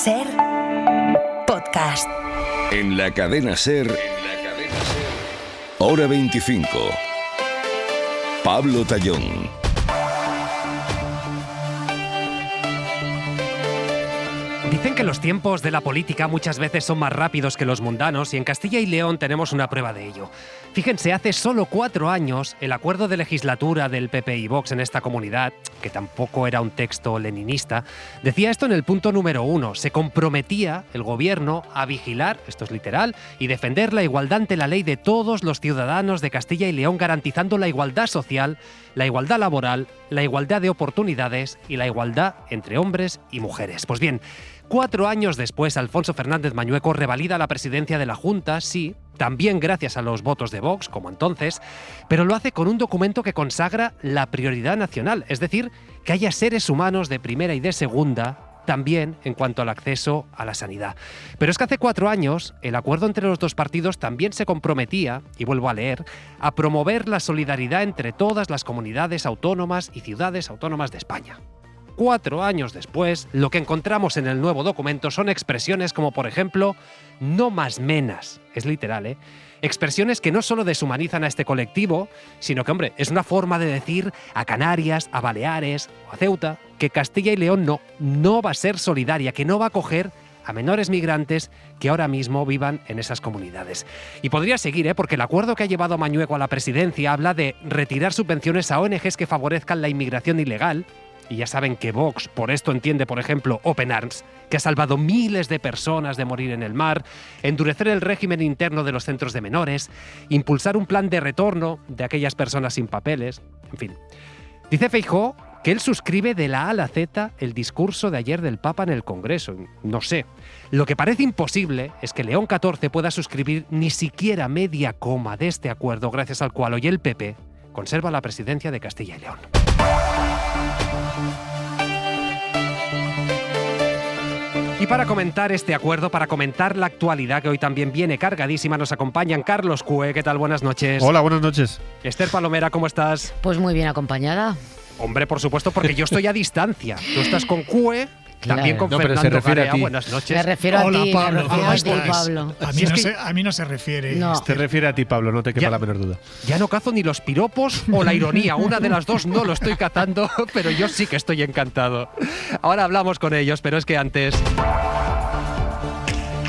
SER Podcast. En la cadena SER, Hora 25. Pablo Tallón. Dicen que los tiempos de la política muchas veces son más rápidos que los mundanos y en Castilla y León tenemos una prueba de ello. Fíjense, hace solo 4 años el acuerdo de legislatura del PP y Vox en esta comunidad, que tampoco era un texto leninista, decía esto en el punto número 1. Se comprometía el gobierno a vigilar, esto es literal, y defender la igualdad ante la ley de todos los ciudadanos de Castilla y León, garantizando la igualdad social, la igualdad laboral, la igualdad de oportunidades y la igualdad entre hombres y mujeres. Pues bien, 4 años después, Alfonso Fernández Mañueco revalida la presidencia de la Junta, sí, también gracias a los votos de Vox, como entonces, pero lo hace con un documento que consagra la prioridad nacional, es decir, que haya seres humanos de primera y de segunda, también en cuanto al acceso a la sanidad. Pero es que hace 4 años, el acuerdo entre los dos partidos también se comprometía, y vuelvo a leer, a promover la solidaridad entre todas las comunidades autónomas y ciudades autónomas de España. 4 años después, lo que encontramos en el nuevo documento son expresiones como, por ejemplo, no más menas, es literal, expresiones que no solo deshumanizan a este colectivo, sino que, hombre, es una forma de decir a Canarias, a Baleares o a Ceuta que Castilla y León no va a ser solidaria, que no va a acoger a menores migrantes que ahora mismo vivan en esas comunidades. Y podría seguir, porque el acuerdo que ha llevado a Mañueco a la presidencia habla de retirar subvenciones a ONGs que favorezcan la inmigración ilegal. Y ya saben que Vox por esto entiende, por ejemplo, Open Arms, que ha salvado miles de personas de morir en el mar, endurecer el régimen interno de los centros de menores, impulsar un plan de retorno de aquellas personas sin papeles, en fin. Dice Feijóo que él suscribe de la A a la Z el discurso de ayer del Papa en el Congreso. No sé. Lo que parece imposible es que León XIV pueda suscribir ni siquiera media coma de este acuerdo, gracias al cual hoy el PP conserva la presidencia de Castilla y León. Y para comentar este acuerdo, para comentar la actualidad que hoy también viene cargadísima, nos acompañan Carlos Cue. ¿Qué tal? Buenas noches. Hola, buenas noches. Esther Palomera, ¿cómo estás? Pues muy bien acompañada. Hombre, por supuesto, porque yo estoy a distancia. Tú estás con Cue, también con pero Fernando se refiere Garea. a ti. Buenas noches. Me refiero a ti, Pablo, me refiero ¿cómo a ti, estás? Pablo. A mí no se refiere. No. Te refiere a ti, Pablo, no te quepa Ya. la menor duda. Ya no cazo ni los piropos o la ironía. Una de las dos no lo estoy cazando, pero yo sí que estoy encantado. Ahora hablamos con ellos, pero es que antes...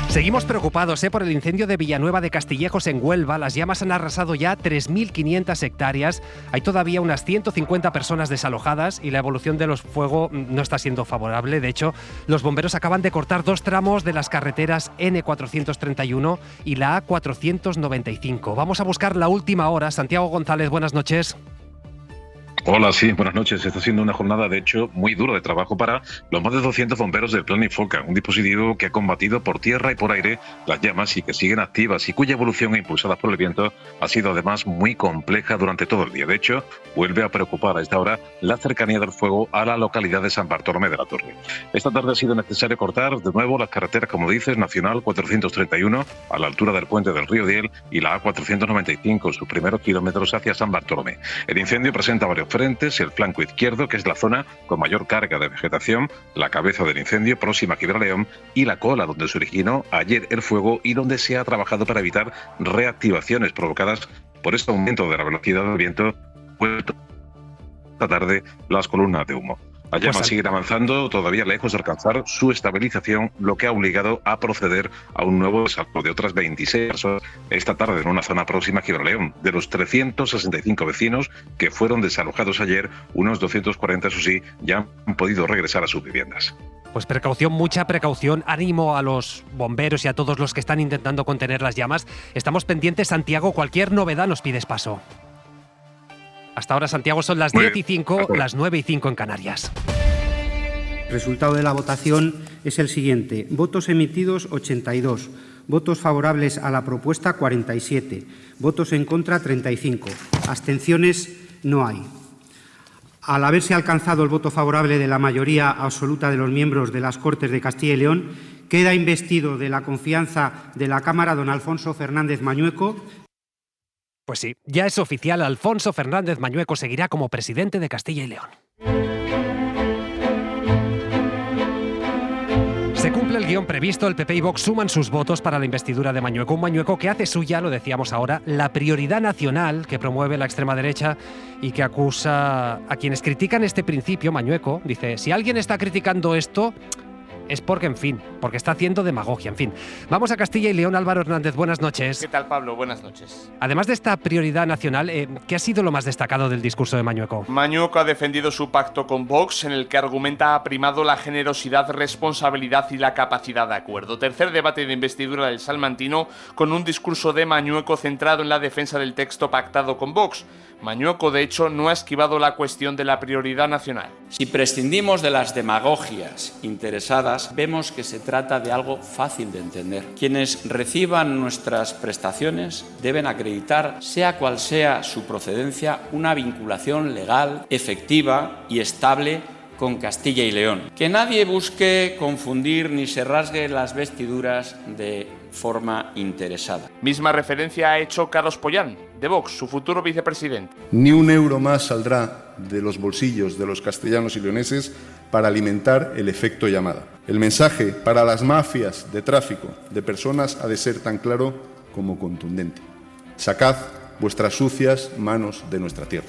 Seguimos preocupados por el incendio de Villanueva de Castillejos en Huelva. Las llamas han arrasado ya 3.500 hectáreas. Hay todavía unas 150 personas desalojadas y la evolución de los fuegos no está siendo favorable. De hecho, los bomberos acaban de cortar 2 tramos de las carreteras N431 y la A495. Vamos a buscar la última hora. Santiago González, buenas noches. Hola, sí, buenas noches. Está siendo una jornada, de hecho, muy dura de trabajo para los más de 200 bomberos del Plan Infoca, un dispositivo que ha combatido por tierra y por aire las llamas y que siguen activas y cuya evolución impulsada por el viento ha sido además muy compleja durante todo el día. De hecho, vuelve a preocupar a esta hora la cercanía del fuego a la localidad de San Bartolomé de la Torre. Esta tarde ha sido necesario cortar de nuevo las carreteras, como dices, Nacional 431 a la altura del puente del Río Diel y la A495, sus primeros kilómetros hacia San Bartolomé. El incendio presenta varios frentes: el flanco izquierdo, que es la zona con mayor carga de vegetación, la cabeza del incendio próxima a Gibraleón y la cola donde se originó ayer el fuego y donde se ha trabajado para evitar reactivaciones provocadas por este aumento de la velocidad del viento, vuelto esta tarde las columnas de humo. Las llamas siguen avanzando, todavía lejos de alcanzar su estabilización, lo que ha obligado a proceder a un nuevo desalojo de otras 26 personas esta tarde en una zona próxima a Gibraleón. De los 365 vecinos que fueron desalojados ayer, unos 240, eso sí, ya han podido regresar a sus viviendas. Pues precaución, mucha precaución. Ánimo a los bomberos y a todos los que están intentando contener las llamas. Estamos pendientes, Santiago. Cualquier novedad nos pides paso. Hasta ahora, Santiago, son las 10:05, las 9:05 en Canarias. El resultado de la votación es el siguiente. Votos emitidos 82, votos favorables a la propuesta 47, votos en contra 35, abstenciones no hay. Al haberse alcanzado el voto favorable de la mayoría absoluta de los miembros de las Cortes de Castilla y León, queda investido de la confianza de la Cámara don Alfonso Fernández Mañueco. Pues sí, ya es oficial, Alfonso Fernández Mañueco seguirá como presidente de Castilla y León. Se cumple el guión previsto, el PP y Vox suman sus votos para la investidura de Mañueco. Un Mañueco que hace suya, lo decíamos ahora, la prioridad nacional que promueve la extrema derecha y que acusa a quienes critican este principio. Mañueco dice, si alguien está criticando esto, es porque, en fin, porque está haciendo demagogia, en fin. Vamos a Castilla y León. Álvaro Hernández, buenas noches. ¿Qué tal, Pablo? Buenas noches. Además de esta prioridad nacional, ¿qué ha sido lo más destacado del discurso de Mañueco? Mañueco ha defendido su pacto con Vox, en el que argumenta ha primado la generosidad, responsabilidad y la capacidad de acuerdo. Tercer debate de investidura del salmantino, con un discurso de Mañueco centrado en la defensa del texto pactado con Vox. Mañueco, de hecho, no ha esquivado la cuestión de la prioridad nacional. Si prescindimos de las demagogias interesadas, vemos que se trata de algo fácil de entender. Quienes reciban nuestras prestaciones deben acreditar, sea cual sea su procedencia, una vinculación legal, efectiva y estable con Castilla y León. Que nadie busque confundir ni se rasgue las vestiduras de forma interesada. Misma referencia ha hecho Carlos Pollán, de Vox, su futuro vicepresidente. Ni un euro más saldrá de los bolsillos de los castellanos y leoneses para alimentar el efecto llamada. El mensaje para las mafias de tráfico de personas ha de ser tan claro como contundente. Sacad vuestras sucias manos de nuestra tierra.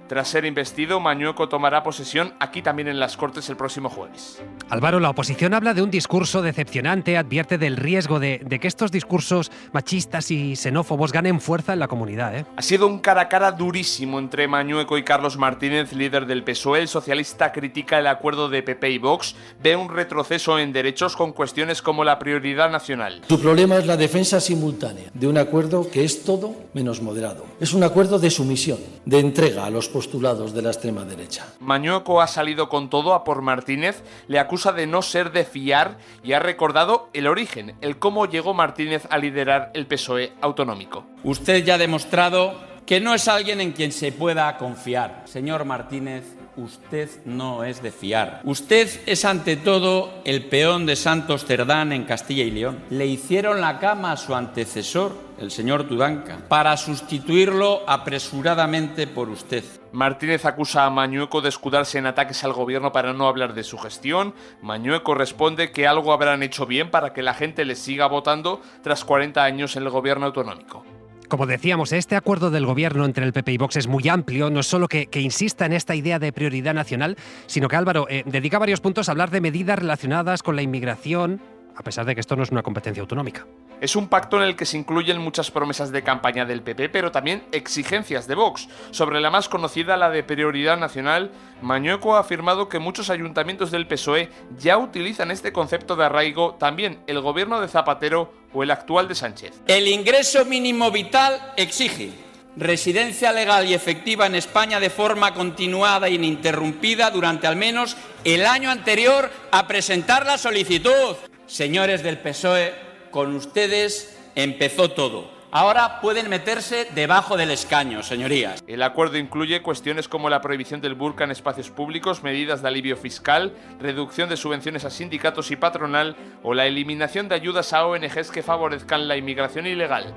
Tras ser investido, Mañueco tomará posesión aquí también en las Cortes el próximo jueves. Álvaro, la oposición habla de un discurso decepcionante, advierte del riesgo de que estos discursos machistas y xenófobos ganen fuerza en la comunidad. Ha sido un cara a cara durísimo entre Mañueco y Carlos Martínez, líder del PSOE. El socialista critica el acuerdo de PP y Vox, ve un retroceso en derechos con cuestiones como la prioridad nacional. Su problema es la defensa simultánea de un acuerdo que es todo menos moderado. Es un acuerdo de sumisión, de entrega a los postulados de la extrema derecha. Mañueco ha salido con todo a por Martínez, le acusa de no ser de fiar y ha recordado el origen, el cómo llegó Martínez a liderar el PSOE autonómico. Usted ya ha demostrado que no es alguien en quien se pueda confiar. Señor Martínez, usted no es de fiar. Usted es ante todo el peón de Santos Cerdán en Castilla y León. Le hicieron la cama a su antecesor, el señor Tudanca, para sustituirlo apresuradamente por usted. Martínez acusa a Mañueco de escudarse en ataques al gobierno para no hablar de su gestión. Mañueco responde que algo habrán hecho bien para que la gente les siga votando tras 40 años en el gobierno autonómico. Como decíamos, este acuerdo del gobierno entre el PP y Vox es muy amplio, no es solo que insista en esta idea de prioridad nacional, sino que Álvaro dedica varios puntos a hablar de medidas relacionadas con la inmigración, a pesar de que esto no es una competencia autonómica. Es un pacto en el que se incluyen muchas promesas de campaña del PP, pero también exigencias de Vox. Sobre la más conocida, la de prioridad nacional, Mañueco ha afirmado que muchos ayuntamientos del PSOE ya utilizan este concepto de arraigo, también el gobierno de Zapatero o el actual de Sánchez. El ingreso mínimo vital exige residencia legal y efectiva en España de forma continuada e ininterrumpida durante al menos el año anterior a presentar la solicitud. Señores del PSOE, con ustedes empezó todo. Ahora pueden meterse debajo del escaño, señorías. El acuerdo incluye cuestiones como la prohibición del burka en espacios públicos, medidas de alivio fiscal, reducción de subvenciones a sindicatos y patronal o la eliminación de ayudas a ONGs que favorezcan la inmigración ilegal.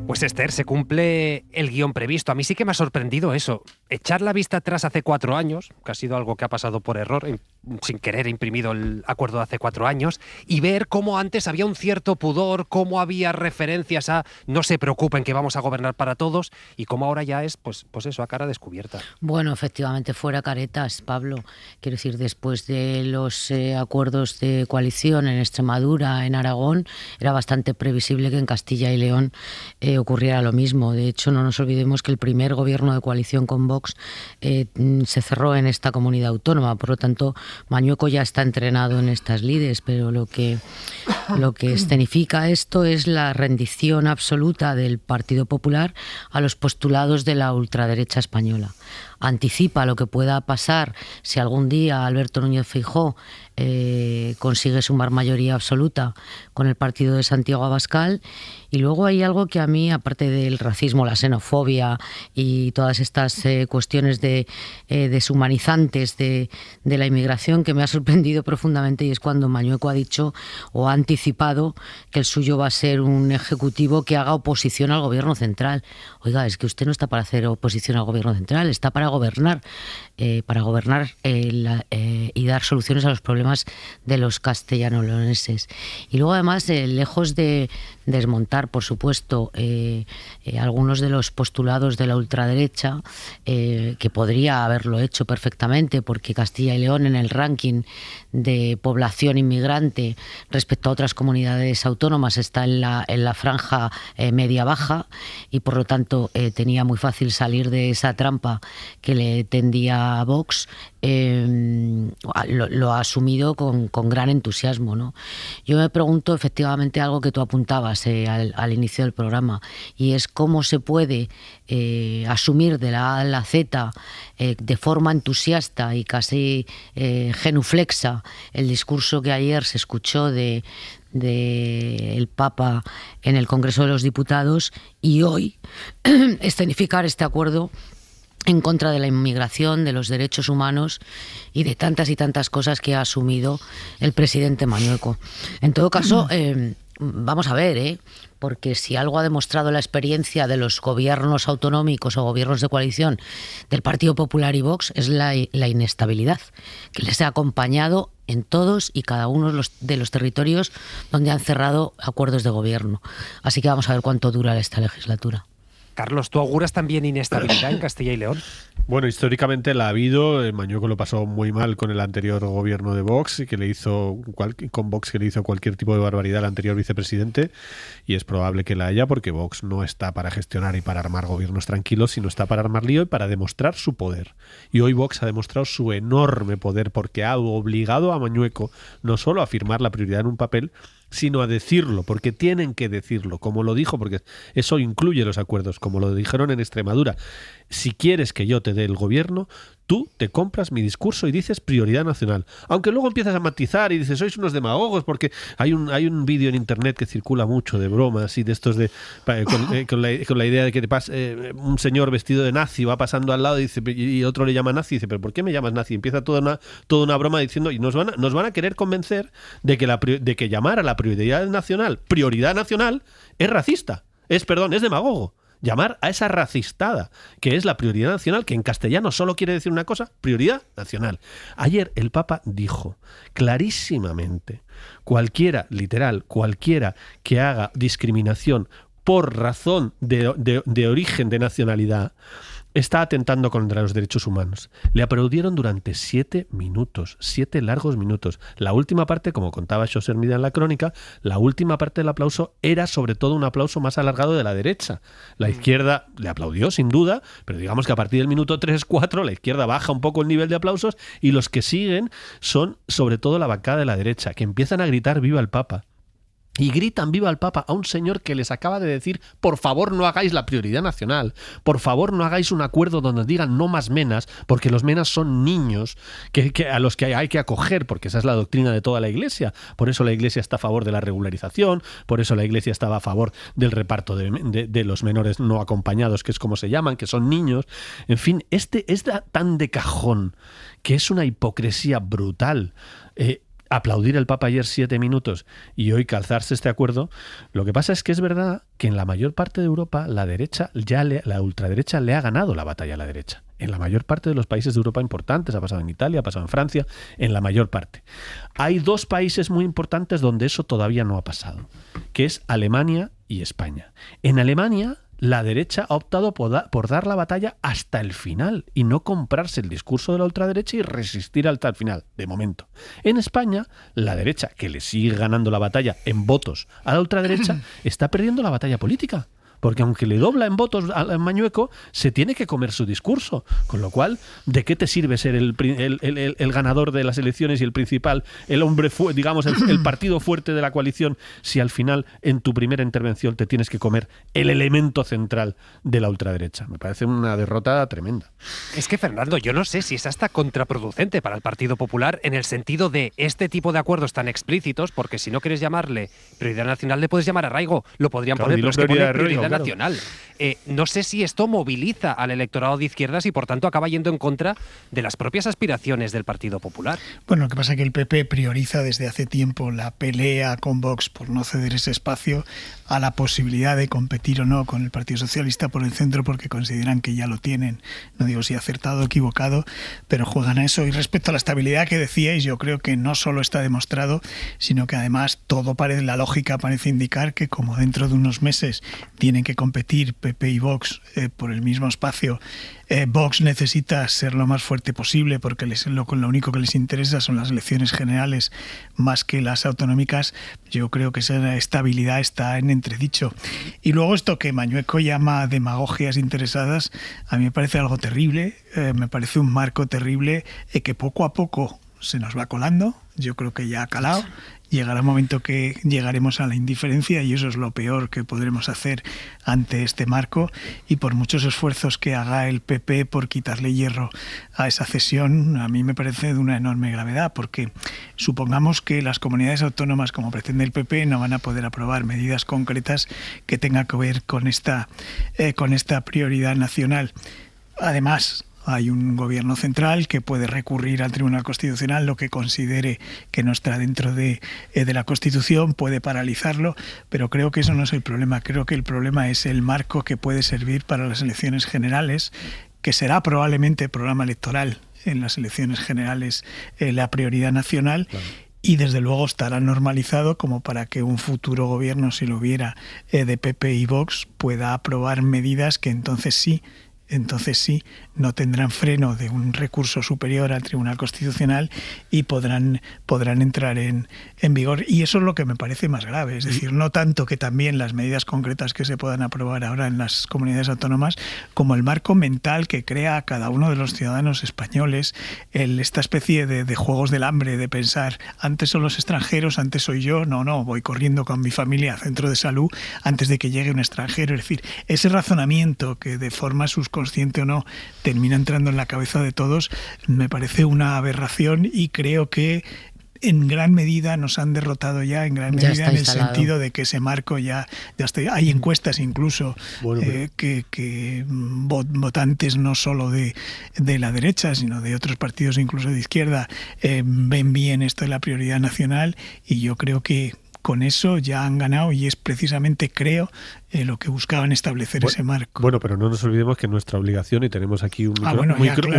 Pues Esther, se cumple el guión previsto. A mí sí que me ha sorprendido eso. Echar la vista atrás hace 4 años, que ha sido algo que ha pasado por error, sin querer imprimido el acuerdo de hace 4 años, y ver cómo antes había un cierto pudor, cómo había referencias a no se preocupen que vamos a gobernar para todos, y cómo ahora ya es, pues eso, a cara descubierta. Bueno, efectivamente, fuera caretas, Pablo. Quiero decir, después de los acuerdos de coalición en Extremadura, en Aragón, era bastante previsible que en Castilla y León ocurriera lo mismo. De hecho, no nos olvidemos que el primer gobierno de coalición con Vox se cerró en esta comunidad autónoma. Por lo tanto, Mañueco ya está entrenado en estas lides, pero lo que escenifica esto es la rendición absoluta del Partido Popular a los postulados de la ultraderecha española. Anticipa lo que pueda pasar si algún día Alberto Núñez Feijóo consigue sumar mayoría absoluta con el partido de Santiago Abascal. Y luego hay algo que a mí, aparte del racismo, la xenofobia y todas estas cuestiones deshumanizantes de la inmigración, que me ha sorprendido profundamente, y es cuando Mañueco ha dicho o ha anticipado que el suyo va a ser un ejecutivo que haga oposición al gobierno central. Oiga, es que usted no está para hacer oposición al gobierno central, está para gobernar y dar soluciones a los problemas de los castellano-leoneses. Y luego además, lejos de desmontar, por supuesto, algunos de los postulados de la ultraderecha, que podría haberlo hecho perfectamente, porque Castilla y León en el ranking de población inmigrante respecto a otras comunidades autónomas está en la franja media-baja, y por lo tanto tenía muy fácil salir de esa trampa que le tendía a Vox. Lo ha asumido con gran entusiasmo, ¿no? Yo me pregunto efectivamente algo que tú apuntabas al inicio del programa, y es cómo se puede asumir de la A a la Z de forma entusiasta y casi genuflexa el discurso que ayer se escuchó de el Papa en el Congreso de los Diputados, y hoy escenificar este acuerdo en contra de la inmigración, de los derechos humanos y de tantas y tantas cosas que ha asumido el presidente Mañueco. En todo caso, vamos a ver, porque si algo ha demostrado la experiencia de los gobiernos autonómicos o gobiernos de coalición del Partido Popular y Vox, es la inestabilidad que les ha acompañado en todos y cada uno de los territorios donde han cerrado acuerdos de gobierno. Así que vamos a ver cuánto dura esta legislatura. Carlos, ¿tú auguras también inestabilidad en Castilla y León? Bueno, históricamente la ha habido. Mañueco lo pasó muy mal con el anterior gobierno de Vox, que le hizo cualquier tipo de barbaridad al anterior vicepresidente, y es probable que la haya, porque Vox no está para gestionar y para armar gobiernos tranquilos, sino está para armar lío y para demostrar su poder. Y hoy Vox ha demostrado su enorme poder, porque ha obligado a Mañueco no solo a firmar la prioridad en un papel, sino a decirlo, porque tienen que decirlo, como lo dijo, porque eso incluye los acuerdos, como lo dijeron en Extremadura. Si quieres que yo te dé el gobierno, tú te compras mi discurso y dices prioridad nacional. Aunque luego empiezas a matizar y dices, sois unos demagogos, porque hay un vídeo en internet que circula mucho de bromas y de estos con la idea de que un señor vestido de nazi va pasando al lado y dice, y otro le llama nazi, y dice, ¿pero por qué me llamas nazi? Empieza toda una broma diciendo, y nos van a querer convencer de que llamar a la prioridad nacional es racista. Es demagogo. Llamar a esa racistada que es la prioridad nacional, que en castellano solo quiere decir una cosa, prioridad nacional. Ayer el Papa dijo clarísimamente, cualquiera que haga discriminación por razón de origen, de nacionalidad, está atentando contra los derechos humanos. Le aplaudieron durante 7 largos minutos. La última parte, como contaba Xosé Hermida en la crónica, la última parte del aplauso era sobre todo un aplauso más alargado de la derecha. La izquierda le aplaudió, sin duda, pero digamos que a partir del minuto 3-4 la izquierda baja un poco el nivel de aplausos, y los que siguen son sobre todo la bancada de la derecha, que empiezan a gritar viva el Papa. Y gritan viva el Papa a un señor que les acaba de decir, por favor no hagáis la prioridad nacional, por favor no hagáis un acuerdo donde digan no más menas, porque los menas son niños a los que hay que acoger, porque esa es la doctrina de toda la Iglesia. Por eso la Iglesia está a favor de la regularización, por eso la Iglesia estaba a favor del reparto de los menores no acompañados, que es como se llaman, que son niños. En fin, es tan de cajón que es una hipocresía brutal. Aplaudir el Papa ayer 7 minutos y hoy calzarse este acuerdo. Lo que pasa es que es verdad que en la mayor parte de Europa la ultraderecha le ha ganado la batalla a la derecha. En la mayor parte de los países de Europa importantes, ha pasado en Italia, ha pasado en Francia, en la mayor parte. Hay 2 países muy importantes donde eso todavía no ha pasado, que es Alemania y España. En Alemania la derecha ha optado por dar la batalla hasta el final y no comprarse el discurso de la ultraderecha y resistir hasta el final, de momento. En España, la derecha, que le sigue ganando la batalla en votos a la ultraderecha, está perdiendo la batalla política. Porque aunque le dobla en votos a Mañueco, se tiene que comer su discurso. Con lo cual, ¿de qué te sirve ser el ganador de las elecciones y el principal, el partido fuerte de la coalición, si al final, en tu primera intervención, te tienes que comer el elemento central de la ultraderecha? Me parece una derrota tremenda. Es que, Fernando, yo no sé si es hasta contraproducente para el Partido Popular en el sentido de este tipo de acuerdos tan explícitos, porque si no quieres llamarle prioridad nacional, le puedes llamar arraigo. Lo podrían poner, pero es que poner prioridad claro. nacional. No sé si esto moviliza al electorado de izquierdas y por tanto acaba yendo en contra de las propias aspiraciones del Partido Popular. Bueno, lo que pasa es que el PP prioriza desde hace tiempo la pelea con Vox por no ceder ese espacio a la posibilidad de competir o no con el Partido Socialista por el centro, porque consideran que ya lo tienen. No digo si acertado o equivocado, pero juegan a eso. Y respecto a la estabilidad que decíais, yo creo que no solo está demostrado, sino que además la lógica parece indicar que como dentro de unos meses tienen que competir PP y Vox por el mismo espacio, Vox necesita ser lo más fuerte posible porque lo único que les interesa son las elecciones generales más que las autonómicas. Yo creo que esa estabilidad está en entredicho. Y luego esto que Mañueco llama demagogias interesadas, a mí me parece algo terrible, me parece un marco terrible que poco a poco se nos va colando. Yo creo que ya ha calado. Llegará un momento que llegaremos a la indiferencia y eso es lo peor que podremos hacer ante este marco, y por muchos esfuerzos que haga el PP por quitarle hierro a esa cesión, a mí me parece de una enorme gravedad, porque supongamos que las comunidades autónomas, como pretende el PP, no van a poder aprobar medidas concretas que tengan que ver con esta prioridad nacional. Además, hay un gobierno central que puede recurrir al Tribunal Constitucional lo que considere que no está dentro de la Constitución, puede paralizarlo, pero creo que eso no es el problema. Creo que el problema es el marco que puede servir para las elecciones generales, que será probablemente programa electoral en las elecciones generales la prioridad nacional. Claro. Y desde luego estará normalizado como para que un futuro gobierno, si lo hubiera, de PP y Vox, pueda aprobar medidas que entonces sí no tendrán freno de un recurso superior al Tribunal Constitucional y podrán entrar en vigor. Y eso es lo que me parece más grave. Es decir, no tanto que también las medidas concretas que se puedan aprobar ahora en las comunidades autónomas, como el marco mental que crea a cada uno de los ciudadanos españoles, esta especie de juegos del hambre, de pensar, antes son los extranjeros, antes soy yo, no, voy corriendo con mi familia al centro de salud antes de que llegue un extranjero. Es decir, ese razonamiento que de forma subconsciente o no termina entrando en la cabeza de todos, me parece una aberración, y creo que en gran medida nos han derrotado ya, en gran medida en el sentido de que ese marco ya está. Hay encuestas incluso que votantes no solo de la derecha, sino de otros partidos incluso de izquierda, ven bien esto de la prioridad nacional, y yo creo que con eso ya han ganado, y es precisamente, creo, lo que buscaban establecer ese marco. Bueno, pero no nos olvidemos que nuestra obligación, y tenemos aquí un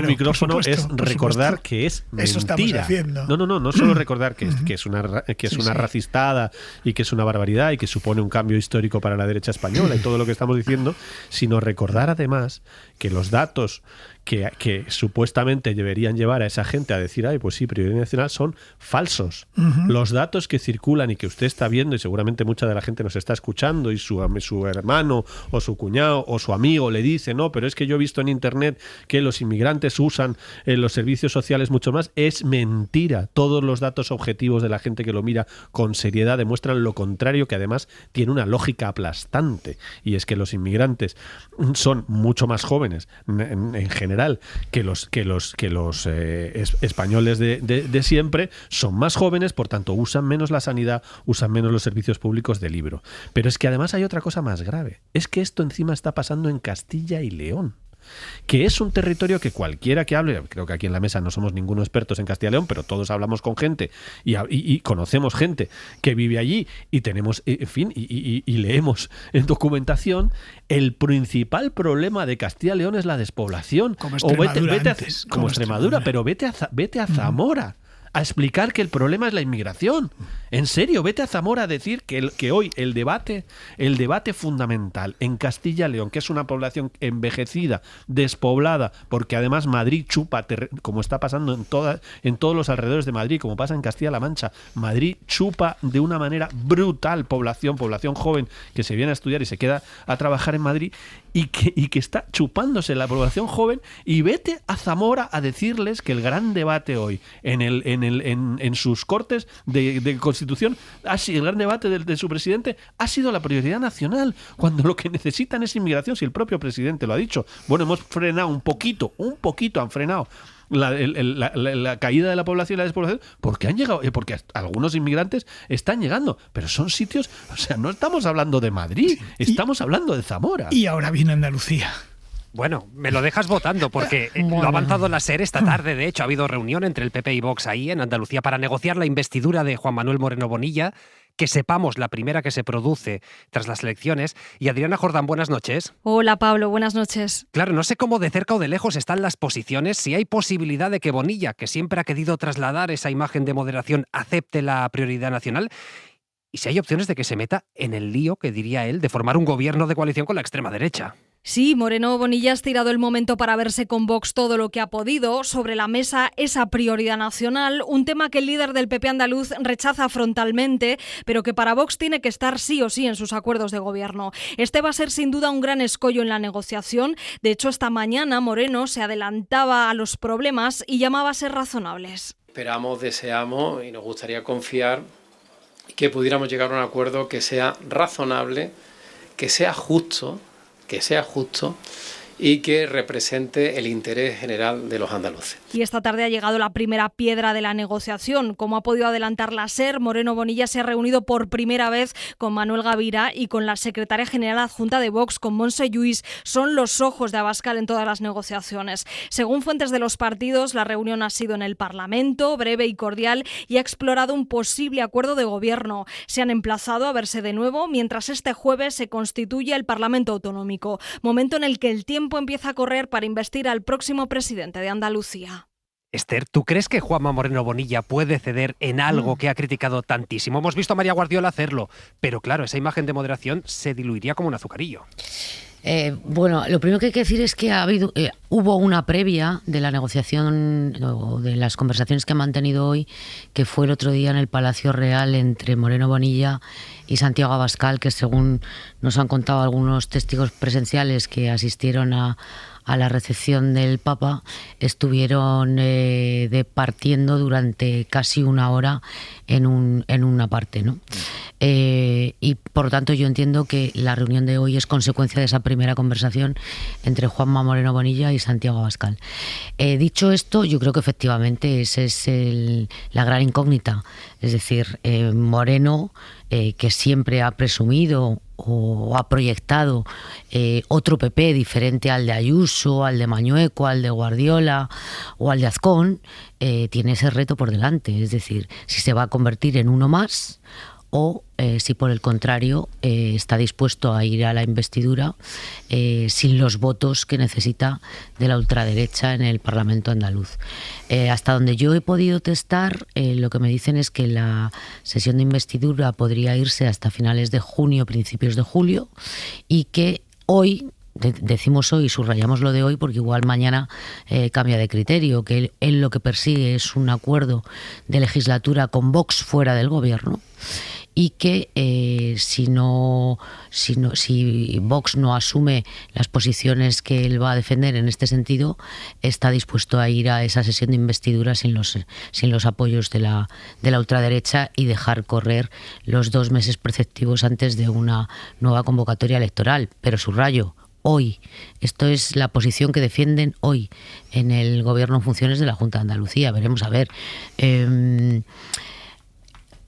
micrófono, es recordar que es mentira. Eso estamos haciendo. No solo recordar que es una racistada y que es una barbaridad y que supone un cambio histórico para la derecha española y todo lo que estamos diciendo, sino recordar además que los datos que supuestamente deberían llevar a esa gente a decir, pues sí, prioridad nacional, son falsos. Los datos que circulan y que usted está viendo, y seguramente mucha de la gente nos está escuchando, y su hermano o su cuñado o su amigo le dice, no, pero es que yo he visto en internet que los inmigrantes usan los servicios sociales mucho más, es mentira. Todos los datos objetivos de la gente que lo mira con seriedad demuestran lo contrario, que además tiene una lógica aplastante, y es que los inmigrantes son mucho más jóvenes en general que los españoles de siempre, son más jóvenes, por tanto usan menos la sanidad, usan menos los servicios públicos de libro. Pero es que además hay otra cosa más grave, es que esto encima está pasando en Castilla y León, que es un territorio que cualquiera que hable, creo que aquí en la mesa no somos ninguno expertos en Castilla y León, pero todos hablamos con gente y conocemos gente que vive allí, y tenemos, en fin, y leemos en documentación. El principal problema de Castilla y León es la despoblación. Como Extremadura, pero vete a Zamora a explicar que el problema es la inmigración. En serio, vete a Zamora a decir que hoy el debate fundamental en Castilla y León, que es una población envejecida, despoblada, porque además Madrid chupa, como está pasando en todos los alrededores de Madrid, como pasa en Castilla-La Mancha, Madrid chupa de una manera brutal población joven que se viene a estudiar y se queda a trabajar en Madrid, y que está chupándose la población joven, y vete a Zamora a decirles que el gran debate hoy en sus cortes de Constitución, el gran debate de su presidente ha sido la prioridad nacional, cuando lo que necesitan es inmigración, si el propio presidente lo ha dicho. Bueno, hemos frenado un poquito han frenado la caída de la población y la despoblación, porque han llegado, porque algunos inmigrantes están llegando, pero son sitios, o sea, no estamos hablando de Madrid, estamos hablando de Zamora. Y ahora viene Andalucía. Bueno, me lo dejas votando porque lo ha avanzado la SER esta tarde. De hecho, ha habido reunión entre el PP y Vox ahí en Andalucía para negociar la investidura de Juan Manuel Moreno Bonilla, que sepamos la primera que se produce tras las elecciones. Y Adriana Jordán, buenas noches. Hola Pablo, buenas noches. Claro, no sé cómo de cerca o de lejos están las posiciones, si hay posibilidad de que Bonilla, que siempre ha querido trasladar esa imagen de moderación, acepte la prioridad nacional, y si hay opciones de que se meta en el lío, que diría él, de formar un gobierno de coalición con la extrema derecha. Sí, Moreno Bonilla ha estirado el momento para verse con Vox todo lo que ha podido. Sobre la mesa esa prioridad nacional, un tema que el líder del PP andaluz rechaza frontalmente, pero que para Vox tiene que estar sí o sí en sus acuerdos de gobierno. Este va a ser sin duda un gran escollo en la negociación. De hecho, esta mañana Moreno se adelantaba a los problemas y llamaba a ser razonables. Esperamos, deseamos y nos gustaría confiar que pudiéramos llegar a un acuerdo que sea razonable, que sea justo y que represente el interés general de los andaluces. Y esta tarde ha llegado la primera piedra de la negociación. Como ha podido adelantar la SER, Moreno Bonilla se ha reunido por primera vez con Manuel Gavira y con la secretaria general adjunta de Vox, con Montse Lluís. Son los ojos de Abascal en todas las negociaciones. Según fuentes de los partidos, la reunión ha sido en el Parlamento, breve y cordial, y ha explorado un posible acuerdo de gobierno. Se han emplazado a verse de nuevo mientras este jueves se constituye el Parlamento Autonómico, momento en el que el tiempo empieza a correr para investir al próximo presidente de Andalucía. Esther, ¿tú crees que Juanma Moreno Bonilla puede ceder en algo que ha criticado tantísimo? Hemos visto a María Guardiola hacerlo, pero claro, esa imagen de moderación se diluiría como un azucarillo. Bueno, lo primero que hay que decir es que hubo una previa de la negociación o de las conversaciones que han mantenido hoy, que fue el otro día en el Palacio Real entre Moreno Bonilla y Santiago Abascal, que según nos han contado algunos testigos presenciales que asistieron a la recepción del Papa, estuvieron departiendo durante casi una hora en una parte, ¿no? Y por lo tanto yo entiendo que la reunión de hoy es consecuencia de esa primera conversación entre Juanma Moreno Bonilla y Santiago Abascal. Dicho esto, yo creo que efectivamente esa es la gran incógnita. Es decir, Moreno, que siempre ha presumido o ha proyectado otro PP diferente al de Ayuso, al de Mañueco, al de Guardiola o al de Azcón, tiene ese reto por delante. Es decir, si se va a convertir en uno más o si por el contrario está dispuesto a ir a la investidura sin los votos que necesita de la ultraderecha en el Parlamento andaluz. Hasta donde yo he podido testar, lo que me dicen es que la sesión de investidura podría irse hasta finales de junio, principios de julio, y que hoy, decimos hoy, subrayamos lo de hoy porque igual mañana cambia de criterio, que él lo que persigue es un acuerdo de legislatura con Vox fuera del gobierno, y que si Vox no asume las posiciones que él va a defender en este sentido, está dispuesto a ir a esa sesión de investidura sin los apoyos de la ultraderecha y dejar correr los 2 meses preceptivos antes de una nueva convocatoria electoral. Pero subrayo, hoy. Esto es la posición que defienden hoy en el gobierno en funciones de la Junta de Andalucía. Veremos a ver.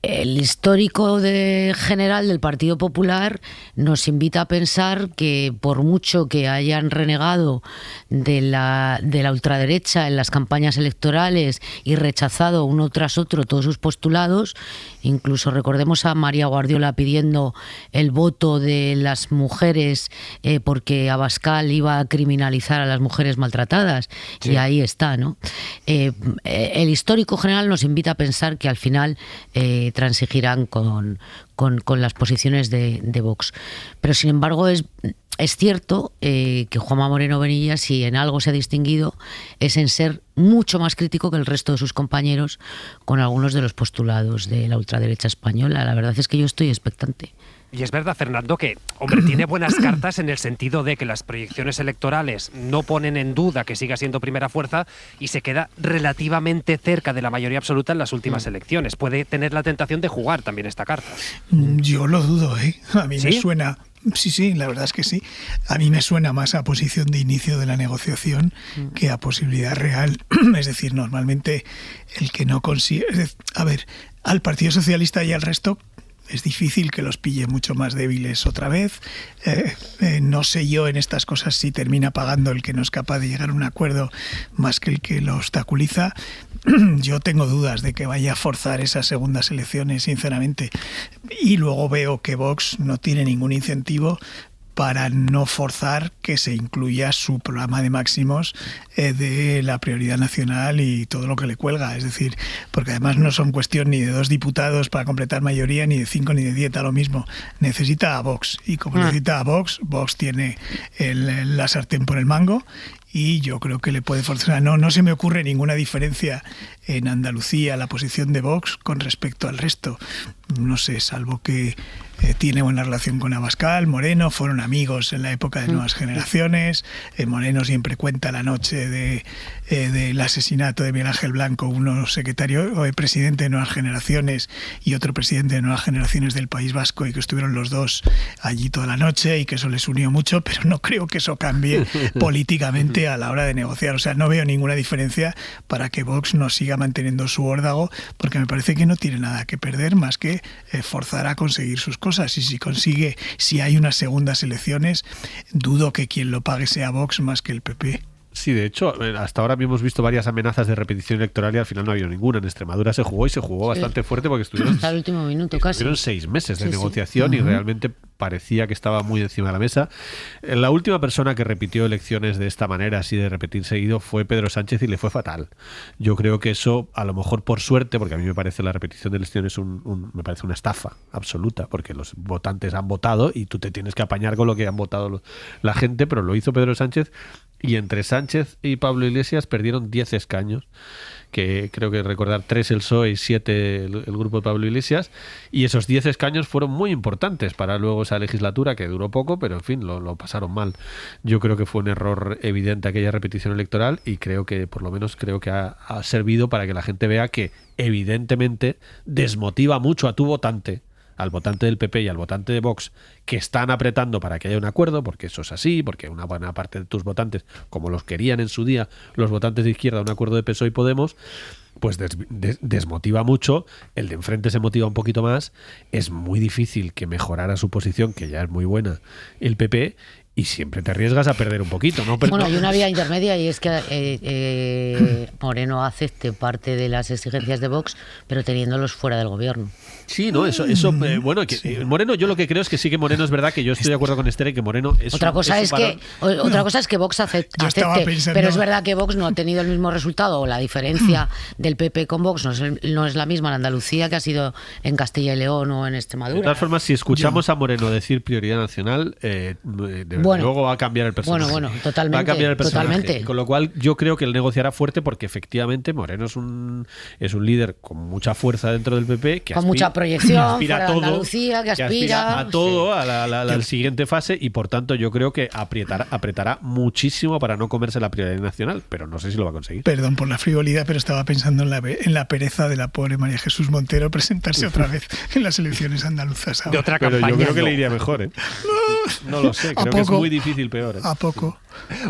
El histórico general del Partido Popular nos invita a pensar que por mucho que hayan renegado de la ultraderecha en las campañas electorales y rechazado uno tras otro todos sus postulados, incluso recordemos a María Guardiola pidiendo el voto de las mujeres porque Abascal iba a criminalizar a las mujeres maltratadas, sí. Y ahí está, ¿no? El histórico general nos invita a pensar que al final transigirán con las posiciones de Vox. Pero sin embargo es cierto que Juanma Moreno Bonilla, si en algo se ha distinguido, es en ser mucho más crítico que el resto de sus compañeros con algunos de los postulados de la ultraderecha española. La verdad es que yo estoy expectante. Y es verdad, Fernando, que, hombre, tiene buenas cartas en el sentido de que las proyecciones electorales no ponen en duda que siga siendo primera fuerza y se queda relativamente cerca de la mayoría absoluta en las últimas elecciones. Puede tener la tentación de jugar también esta carta. Yo lo dudo, ¿eh? A mí ¿sí? Sí, la verdad es que sí. A mí me suena más a posición de inicio de la negociación que a posibilidad real. Es decir, normalmente el que no consigue... A ver, al Partido Socialista y al resto es difícil que los pille mucho más débiles otra vez. No sé yo en estas cosas si termina pagando el que no es capaz de llegar a un acuerdo más que el que lo obstaculiza. Yo tengo dudas de que vaya a forzar esas segundas elecciones, sinceramente. Y luego veo que Vox no tiene ningún incentivo para no forzar que se incluya su programa de máximos de la prioridad nacional y todo lo que le cuelga. Es decir, porque además no son cuestión ni de 2 diputados para completar mayoría, ni de 5 ni de 10, da lo mismo. Necesita a Vox. Y como necesita a Vox, Vox tiene la sartén por el mango. Y yo creo que le puede forzar. No se me ocurre ninguna diferencia en Andalucía la posición de Vox con respecto al resto. No sé, salvo que tiene buena relación con Abascal. Moreno fueron amigos en la época de Nuevas Generaciones. Moreno siempre cuenta la noche del asesinato de Miguel Ángel Blanco, uno secretario o presidente de Nuevas Generaciones y otro presidente de Nuevas Generaciones del País Vasco, y que estuvieron los dos allí toda la noche y que eso les unió mucho, pero no creo que eso cambie políticamente a la hora de negociar. O sea, no veo ninguna diferencia para que Vox no siga manteniendo su órdago, porque me parece que no tiene nada que perder más que forzar a conseguir sus cosas. Y si hay unas segundas elecciones, dudo que quien lo pague sea Vox más que el PP. Sí, de hecho, hasta ahora hemos visto varias amenazas de repetición electoral y al final no ha habido ninguna. En Extremadura se jugó y se jugó bastante fuerte porque estuvieron hasta el último minuto casi. Estuvieron 6 meses de negociación y realmente parecía que estaba muy encima de la mesa. La última persona que repitió elecciones de esta manera, así de repetir seguido, fue Pedro Sánchez y le fue fatal. Yo creo que eso, a lo mejor por suerte, porque a mí me parece la repetición de elecciones me parece una estafa absoluta, porque los votantes han votado y tú te tienes que apañar con lo que han votado la gente, pero lo hizo Pedro Sánchez. Y entre Sánchez y Pablo Iglesias perdieron 10 escaños, que creo que recordar 3 el PSOE y 7 el grupo de Pablo Iglesias, y esos 10 escaños fueron muy importantes para luego esa legislatura, que duró poco, pero en fin, lo pasaron mal. Yo creo que fue un error evidente aquella repetición electoral y creo que, por lo menos, ha servido para que la gente vea que evidentemente desmotiva mucho a tu votante, al votante del PP y al votante de Vox, que están apretando para que haya un acuerdo, porque eso es así, porque una buena parte de tus votantes, como los querían en su día los votantes de izquierda, un acuerdo de PSOE y Podemos, pues desmotiva mucho, el de enfrente se motiva un poquito más, es muy difícil que mejorara su posición, que ya es muy buena, el PP, y siempre te arriesgas a perder un poquito, ¿no? Bueno, hay una vía intermedia y es que Moreno acepte parte de las exigencias de Vox, pero teniéndolos fuera del gobierno. Sí, no, eso bueno, que Moreno, yo lo que creo es que sí que Moreno es verdad, que yo estoy de acuerdo con Esther en que Moreno es otra cosa es que Vox acepte, pero es verdad que Vox no ha tenido el mismo resultado, o la diferencia del PP con Vox no es la misma en Andalucía que ha sido en Castilla y León o en Extremadura. De todas formas, si escuchamos a Moreno decir prioridad nacional, luego va a cambiar el personaje. Bueno, totalmente. Va a cambiar el personaje. Totalmente. Con lo cual, yo creo que él negociará fuerte porque efectivamente Moreno es un líder con mucha fuerza dentro del PP, que con mucha proyección, aspira fuera a todo, de Andalucía, que aspira a todo, a la siguiente fase, y por tanto yo creo que apretará muchísimo para no comerse la prioridad nacional, pero no sé si lo va a conseguir. Perdón por la frivolidad, pero estaba pensando en la pereza de la pobre María Jesús Montero presentarse otra vez en las elecciones andaluzas. De otra pero campaña, yo creo que le iría mejor, ¿eh? No lo sé, creo que es muy difícil peor, ¿eh? ¿A poco?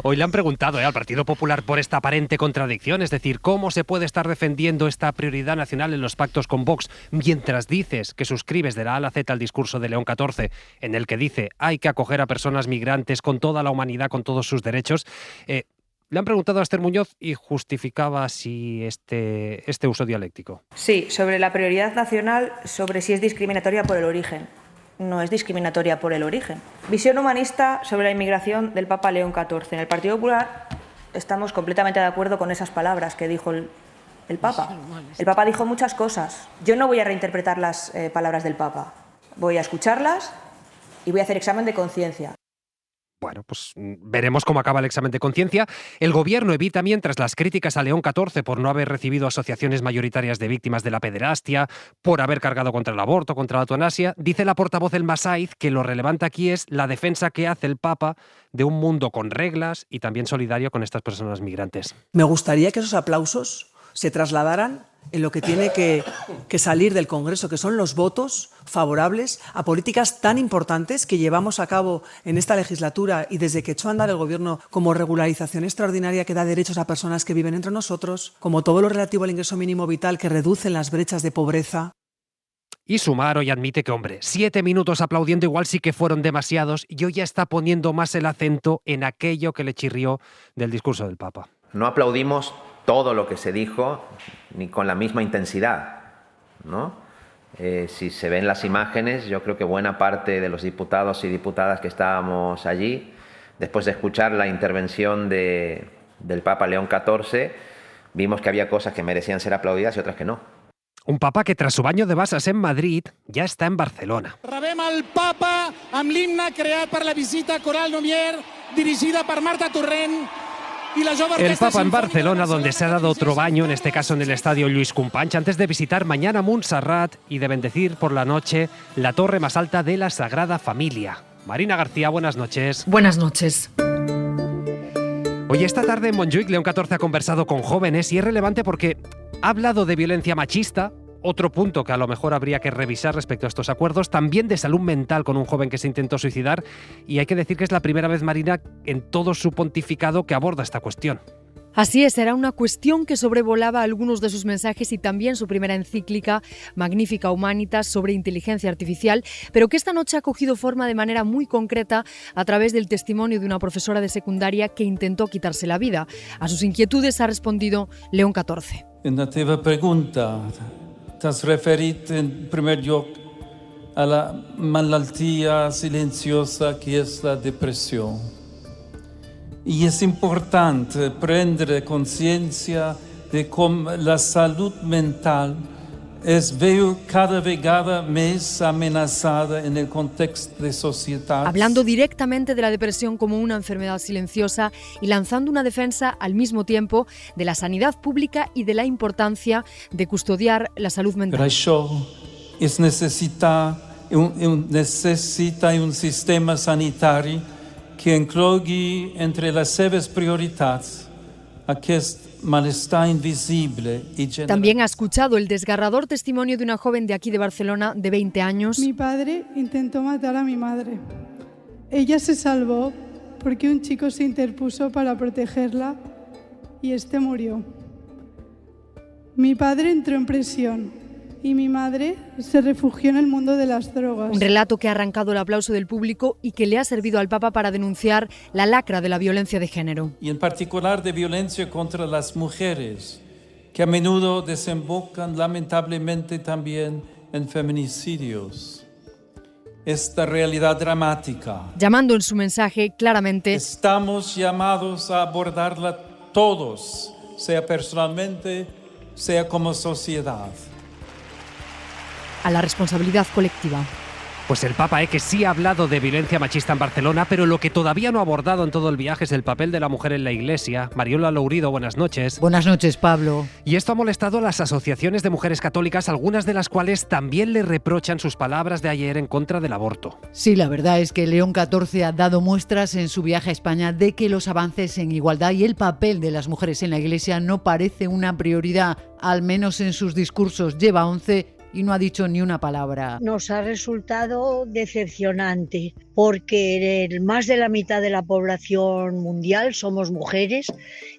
Hoy le han preguntado al Partido Popular por esta aparente contradicción, es decir, ¿cómo se puede estar defendiendo esta prioridad nacional en los pactos con Vox mientras dices que suscribes de la A a la Z al discurso de León XIV, en el que dice hay que acoger a personas migrantes con toda la humanidad, con todos sus derechos? Le han preguntado a Esther Muñoz y justificaba así este uso dialéctico. Sí, sobre la prioridad nacional, sobre si es discriminatoria por el origen. No es discriminatoria por el origen. Visión humanista sobre la inmigración del Papa León XIV. En el Partido Popular estamos completamente de acuerdo con esas palabras que dijo el Papa. El Papa dijo muchas cosas. Yo no voy a reinterpretar las palabras del Papa. Voy a escucharlas y voy a hacer examen de conciencia. Bueno, pues veremos cómo acaba el examen de conciencia. El gobierno evita mientras las críticas a León XIV por no haber recibido asociaciones mayoritarias de víctimas de la pederastia, por haber cargado contra el aborto, contra la eutanasia. Dice la portavoz del Masaiz que lo relevante aquí es la defensa que hace el Papa de un mundo con reglas y también solidario con estas personas migrantes. Me gustaría que esos aplausos se trasladaran en lo que tiene que salir del Congreso, que son los votos favorables a políticas tan importantes que llevamos a cabo en esta legislatura y desde que echó a andar el Gobierno, como regularización extraordinaria que da derechos a personas que viven entre nosotros, como todo lo relativo al ingreso mínimo vital que reducen las brechas de pobreza. Y Sumar hoy admite que, hombre, 7 minutos aplaudiendo igual sí que fueron demasiados y hoy ya está poniendo más el acento en aquello que le chirrió del discurso del Papa. No aplaudimos todo lo que se dijo ni con la misma intensidad, ¿no? Si se ven las imágenes, yo creo que buena parte de los diputados y diputadas que estábamos allí, después de escuchar la intervención del Papa León XIV, vimos que había cosas que merecían ser aplaudidas y otras que no. Un papa que tras su baño de basas en Madrid ya está en Barcelona. Rebem el Papa amb l'himne creat per la visita Coral Nomier, dirigida per Marta Torrent. El Papa en Barcelona, donde se ha dado otro baño, en este caso en el estadio Lluís Companys, antes de visitar mañana Montserrat y de bendecir por la noche la torre más alta de la Sagrada Familia. Marina García, buenas noches. Buenas noches. Hoy esta tarde en Montjuïc, León XIV ha conversado con jóvenes y es relevante porque ha hablado de violencia machista, otro punto que a lo mejor habría que revisar respecto a estos acuerdos, también de salud mental con un joven que se intentó suicidar, y hay que decir que es la primera vez, Marina, en todo su pontificado que aborda esta cuestión. Así es, era una cuestión que sobrevolaba algunos de sus mensajes y también su primera encíclica, Magnificat Humanitas, sobre inteligencia artificial, pero que esta noche ha cogido forma de manera muy concreta a través del testimonio de una profesora de secundaria que intentó quitarse la vida. A sus inquietudes ha respondido León XIV. En la teva pregunta t'has referit en primer lloc a la malaltia silenciosa que es la depresión. Y es importante prendre conciencia de cómo la salud mental es cada vegada más amenazada en el contexto de sociedad. Hablando directamente de la depresión como una enfermedad silenciosa y lanzando una defensa al mismo tiempo de la sanidad pública y de la importancia de custodiar la salud mental. Per això necessita un sistema sanitari que inclogui entre les seves prioritats aquest malestar invisible y general. También ha escuchado el desgarrador testimonio de una joven de aquí de Barcelona de 20 años. Mi padre intentó matar a mi madre. Ella se salvó porque un chico se interpuso para protegerla y este murió. Mi padre entró en prisión y mi madre se refugió en el mundo de las drogas. Un relato que ha arrancado el aplauso del público y que le ha servido al Papa para denunciar la lacra de la violencia de género. Y en particular de violencia contra las mujeres, que a menudo desembocan lamentablemente también en feminicidios. Esta realidad dramática. Llamando en su mensaje claramente: estamos llamados a abordarla todos, sea personalmente, sea como sociedad. A la responsabilidad colectiva. Pues el Papa, que sí ha hablado de violencia machista en Barcelona, pero lo que todavía no ha abordado en todo el viaje es el papel de la mujer en la Iglesia. Mariola Lourido, buenas noches. Buenas noches, Pablo. Y esto ha molestado a las asociaciones de mujeres católicas, algunas de las cuales también le reprochan sus palabras de ayer en contra del aborto. Sí, la verdad es que León XIV ha dado muestras en su viaje a España de que los avances en igualdad y el papel de las mujeres en la Iglesia no parece una prioridad, al menos en sus discursos. Lleva 11 y no ha dicho ni una palabra. Nos ha resultado decepcionante porque más de la mitad de la población mundial somos mujeres.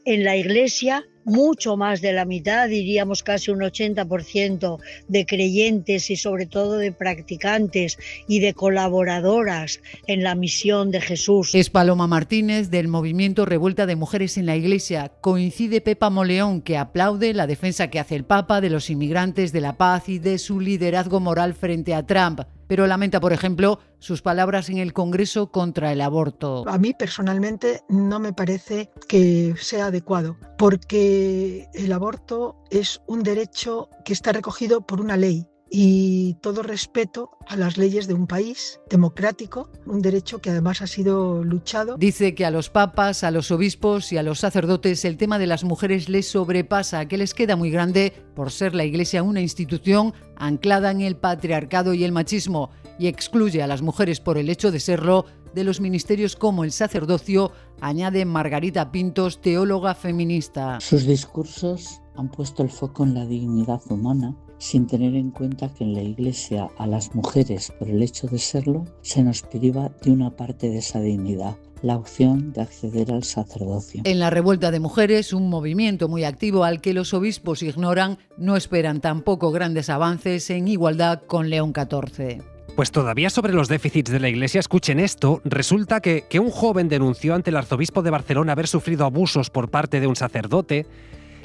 En la Iglesia, mucho más de la mitad, diríamos casi un 80% de creyentes y sobre todo de practicantes y de colaboradoras en la misión de Jesús. Es Paloma Martínez del movimiento Revuelta de Mujeres en la Iglesia. Coincide Pepa Moleón, que aplaude la defensa que hace el Papa de los inmigrantes, de la paz y de su liderazgo moral frente a Trump. Pero lamenta, por ejemplo, sus palabras en el Congreso contra el aborto. A mí personalmente no me parece que sea adecuado, porque el aborto es un derecho que está recogido por una ley y todo respeto a las leyes de un país democrático, un derecho que además ha sido luchado. Dice que a los papas, a los obispos y a los sacerdotes el tema de las mujeres les sobrepasa, que les queda muy grande por ser la Iglesia una institución anclada en el patriarcado y el machismo, y excluye a las mujeres por el hecho de serlo de los ministerios como el sacerdocio, añade Margarita Pintos, teóloga feminista. Sus discursos han puesto el foco en la dignidad humana sin tener en cuenta que en la Iglesia a las mujeres, por el hecho de serlo, se nos priva de una parte de esa dignidad, la opción de acceder al sacerdocio. En la revuelta de mujeres, un movimiento muy activo al que los obispos ignoran, no esperan tampoco grandes avances en igualdad con León XIV. Pues todavía sobre los déficits de la Iglesia, escuchen esto, resulta que un joven denunció ante el arzobispo de Barcelona haber sufrido abusos por parte de un sacerdote.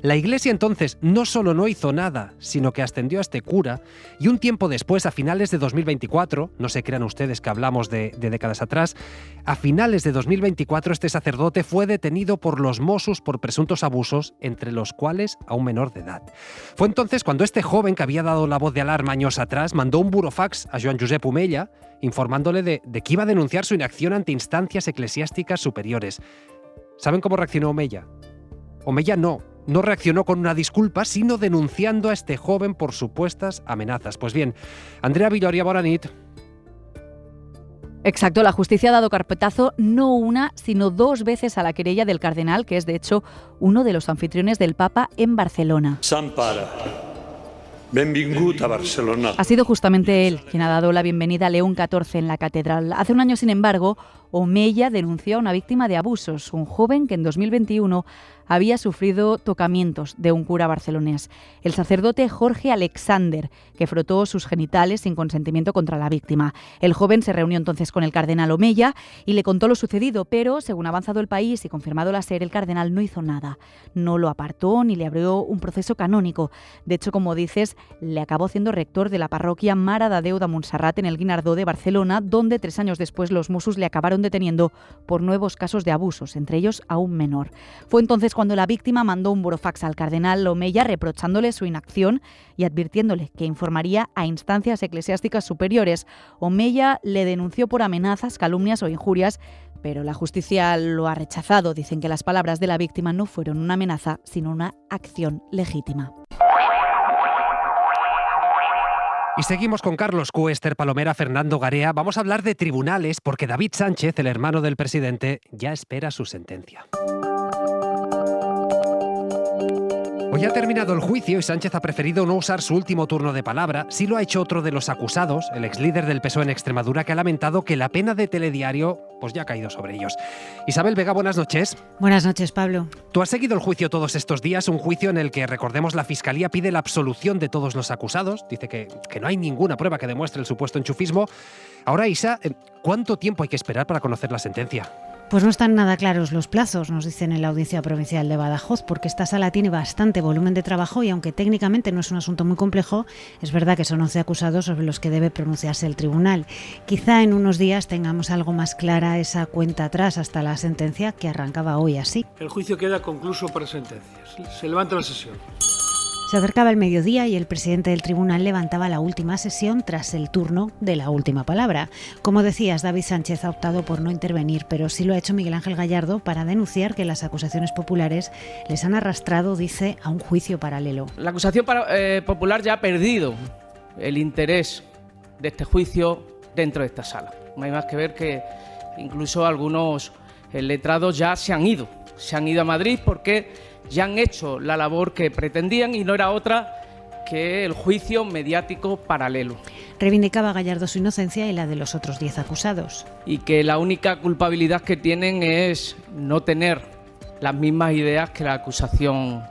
La Iglesia entonces no solo no hizo nada, sino que ascendió a este cura, y un tiempo después, a finales de 2024, no se crean ustedes que hablamos de décadas atrás, a finales de 2024 este sacerdote fue detenido por los Mossos por presuntos abusos, entre los cuales a un menor de edad. Fue entonces cuando este joven, que había dado la voz de alarma años atrás, mandó un burofax a Joan Josep Omella, informándole de que iba a denunciar su inacción ante instancias eclesiásticas superiores. ¿Saben cómo reaccionó Omella? Omella no reaccionó con una disculpa, sino denunciando a este joven por supuestas amenazas. Pues bien, Andrea Villoria, bona nit. Exacto, la justicia ha dado carpetazo no una, sino 2 veces a la querella del cardenal, que es de hecho uno de los anfitriones del Papa en Barcelona. Sant Pare, benvingut a Barcelona. Ha sido justamente él quien ha dado la bienvenida a León XIV en la catedral. Hace un año, sin embargo, Omella denunció a una víctima de abusos, un joven que en 2021 había sufrido tocamientos de un cura barcelonés, el sacerdote Jorge Alexander, que frotó sus genitales sin consentimiento contra la víctima. El joven se reunió entonces con el cardenal Omella y le contó lo sucedido, pero según ha avanzado el país y confirmado la SER, el cardenal no hizo nada. No lo apartó ni le abrió un proceso canónico. De hecho, como dices, le acabó siendo rector de la parroquia Mare de Déu de Montserrat en el Guinardó de Barcelona, donde 3 años después los Mossos le acabaron deteniendo por nuevos casos de abusos, entre ellos a un menor. Fue entonces cuando la víctima mandó un burofax al cardenal Omella reprochándole su inacción y advirtiéndole que informaría a instancias eclesiásticas superiores. Omella le denunció por amenazas, calumnias o injurias, pero la justicia lo ha rechazado. Dicen que las palabras de la víctima no fueron una amenaza, sino una acción legítima. Y seguimos con Carlos Q, Esther Palomera, Fernando Garea. Vamos a hablar de tribunales porque David Sánchez, el hermano del presidente, ya espera su sentencia. Hoy ha terminado el juicio y Sánchez ha preferido no usar su último turno de palabra. Sí lo ha hecho otro de los acusados, el exlíder del PSOE en Extremadura, que ha lamentado que la pena de Telediario pues ya ha caído sobre ellos. Isabel Vega, buenas noches. Buenas noches, Pablo. Tú has seguido el juicio todos estos días, un juicio en el que, recordemos, la Fiscalía pide la absolución de todos los acusados. Dice que no hay ninguna prueba que demuestre el supuesto enchufismo. Ahora, Isa, ¿cuánto tiempo hay que esperar para conocer la sentencia? Pues no están nada claros los plazos, nos dicen en la Audiencia Provincial de Badajoz, porque esta sala tiene bastante volumen de trabajo y aunque técnicamente no es un asunto muy complejo, es verdad que son 11 acusados sobre los que debe pronunciarse el tribunal. Quizá en unos días tengamos algo más clara esa cuenta atrás hasta la sentencia que arrancaba hoy así. El juicio queda concluso para sentencias. Se levanta la sesión. Se acercaba el mediodía y el presidente del tribunal levantaba la última sesión tras el turno de la última palabra. Como decías, David Sánchez ha optado por no intervenir, pero sí lo ha hecho Miguel Ángel Gallardo para denunciar que las acusaciones populares les han arrastrado, dice, a un juicio paralelo. La acusación popular ya ha perdido el interés de este juicio dentro de esta sala. No hay más que ver que incluso algunos letrados ya se han ido a Madrid porque ya han hecho la labor que pretendían y no era otra que el juicio mediático paralelo. Reivindicaba Gallardo su inocencia y la de los otros 10 acusados. Y que la única culpabilidad que tienen es no tener las mismas ideas que la acusación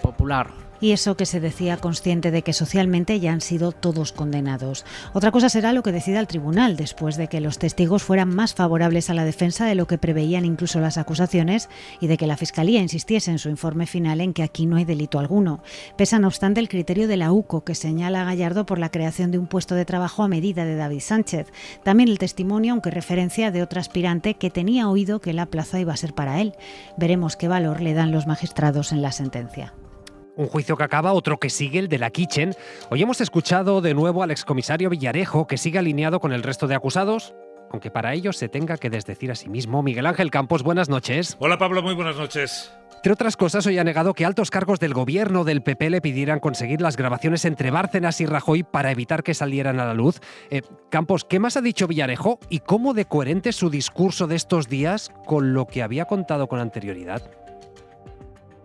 popular. Y eso que se decía consciente de que socialmente ya han sido todos condenados. Otra cosa será lo que decida el tribunal, después de que los testigos fueran más favorables a la defensa de lo que preveían incluso las acusaciones y de que la Fiscalía insistiese en su informe final en que aquí no hay delito alguno. Pesa, no obstante, el criterio de la UCO, que señala a Gallardo por la creación de un puesto de trabajo a medida de David Sánchez. También el testimonio, aunque referencia de otro aspirante que tenía oído que la plaza iba a ser para él. Veremos qué valor le dan los magistrados en la sentencia. Un juicio que acaba, otro que sigue, el de la Kitchen. Hoy hemos escuchado de nuevo al excomisario Villarejo, que sigue alineado con el resto de acusados, aunque para ello se tenga que desdecir a sí mismo. Miguel Ángel Campos, buenas noches. Hola Pablo, muy buenas noches. Entre otras cosas, hoy ha negado que altos cargos del gobierno del PP le pidieran conseguir las grabaciones entre Bárcenas y Rajoy para evitar que salieran a la luz. Campos, ¿qué más ha dicho Villarejo y cómo de coherente es su discurso de estos días con lo que había contado con anterioridad?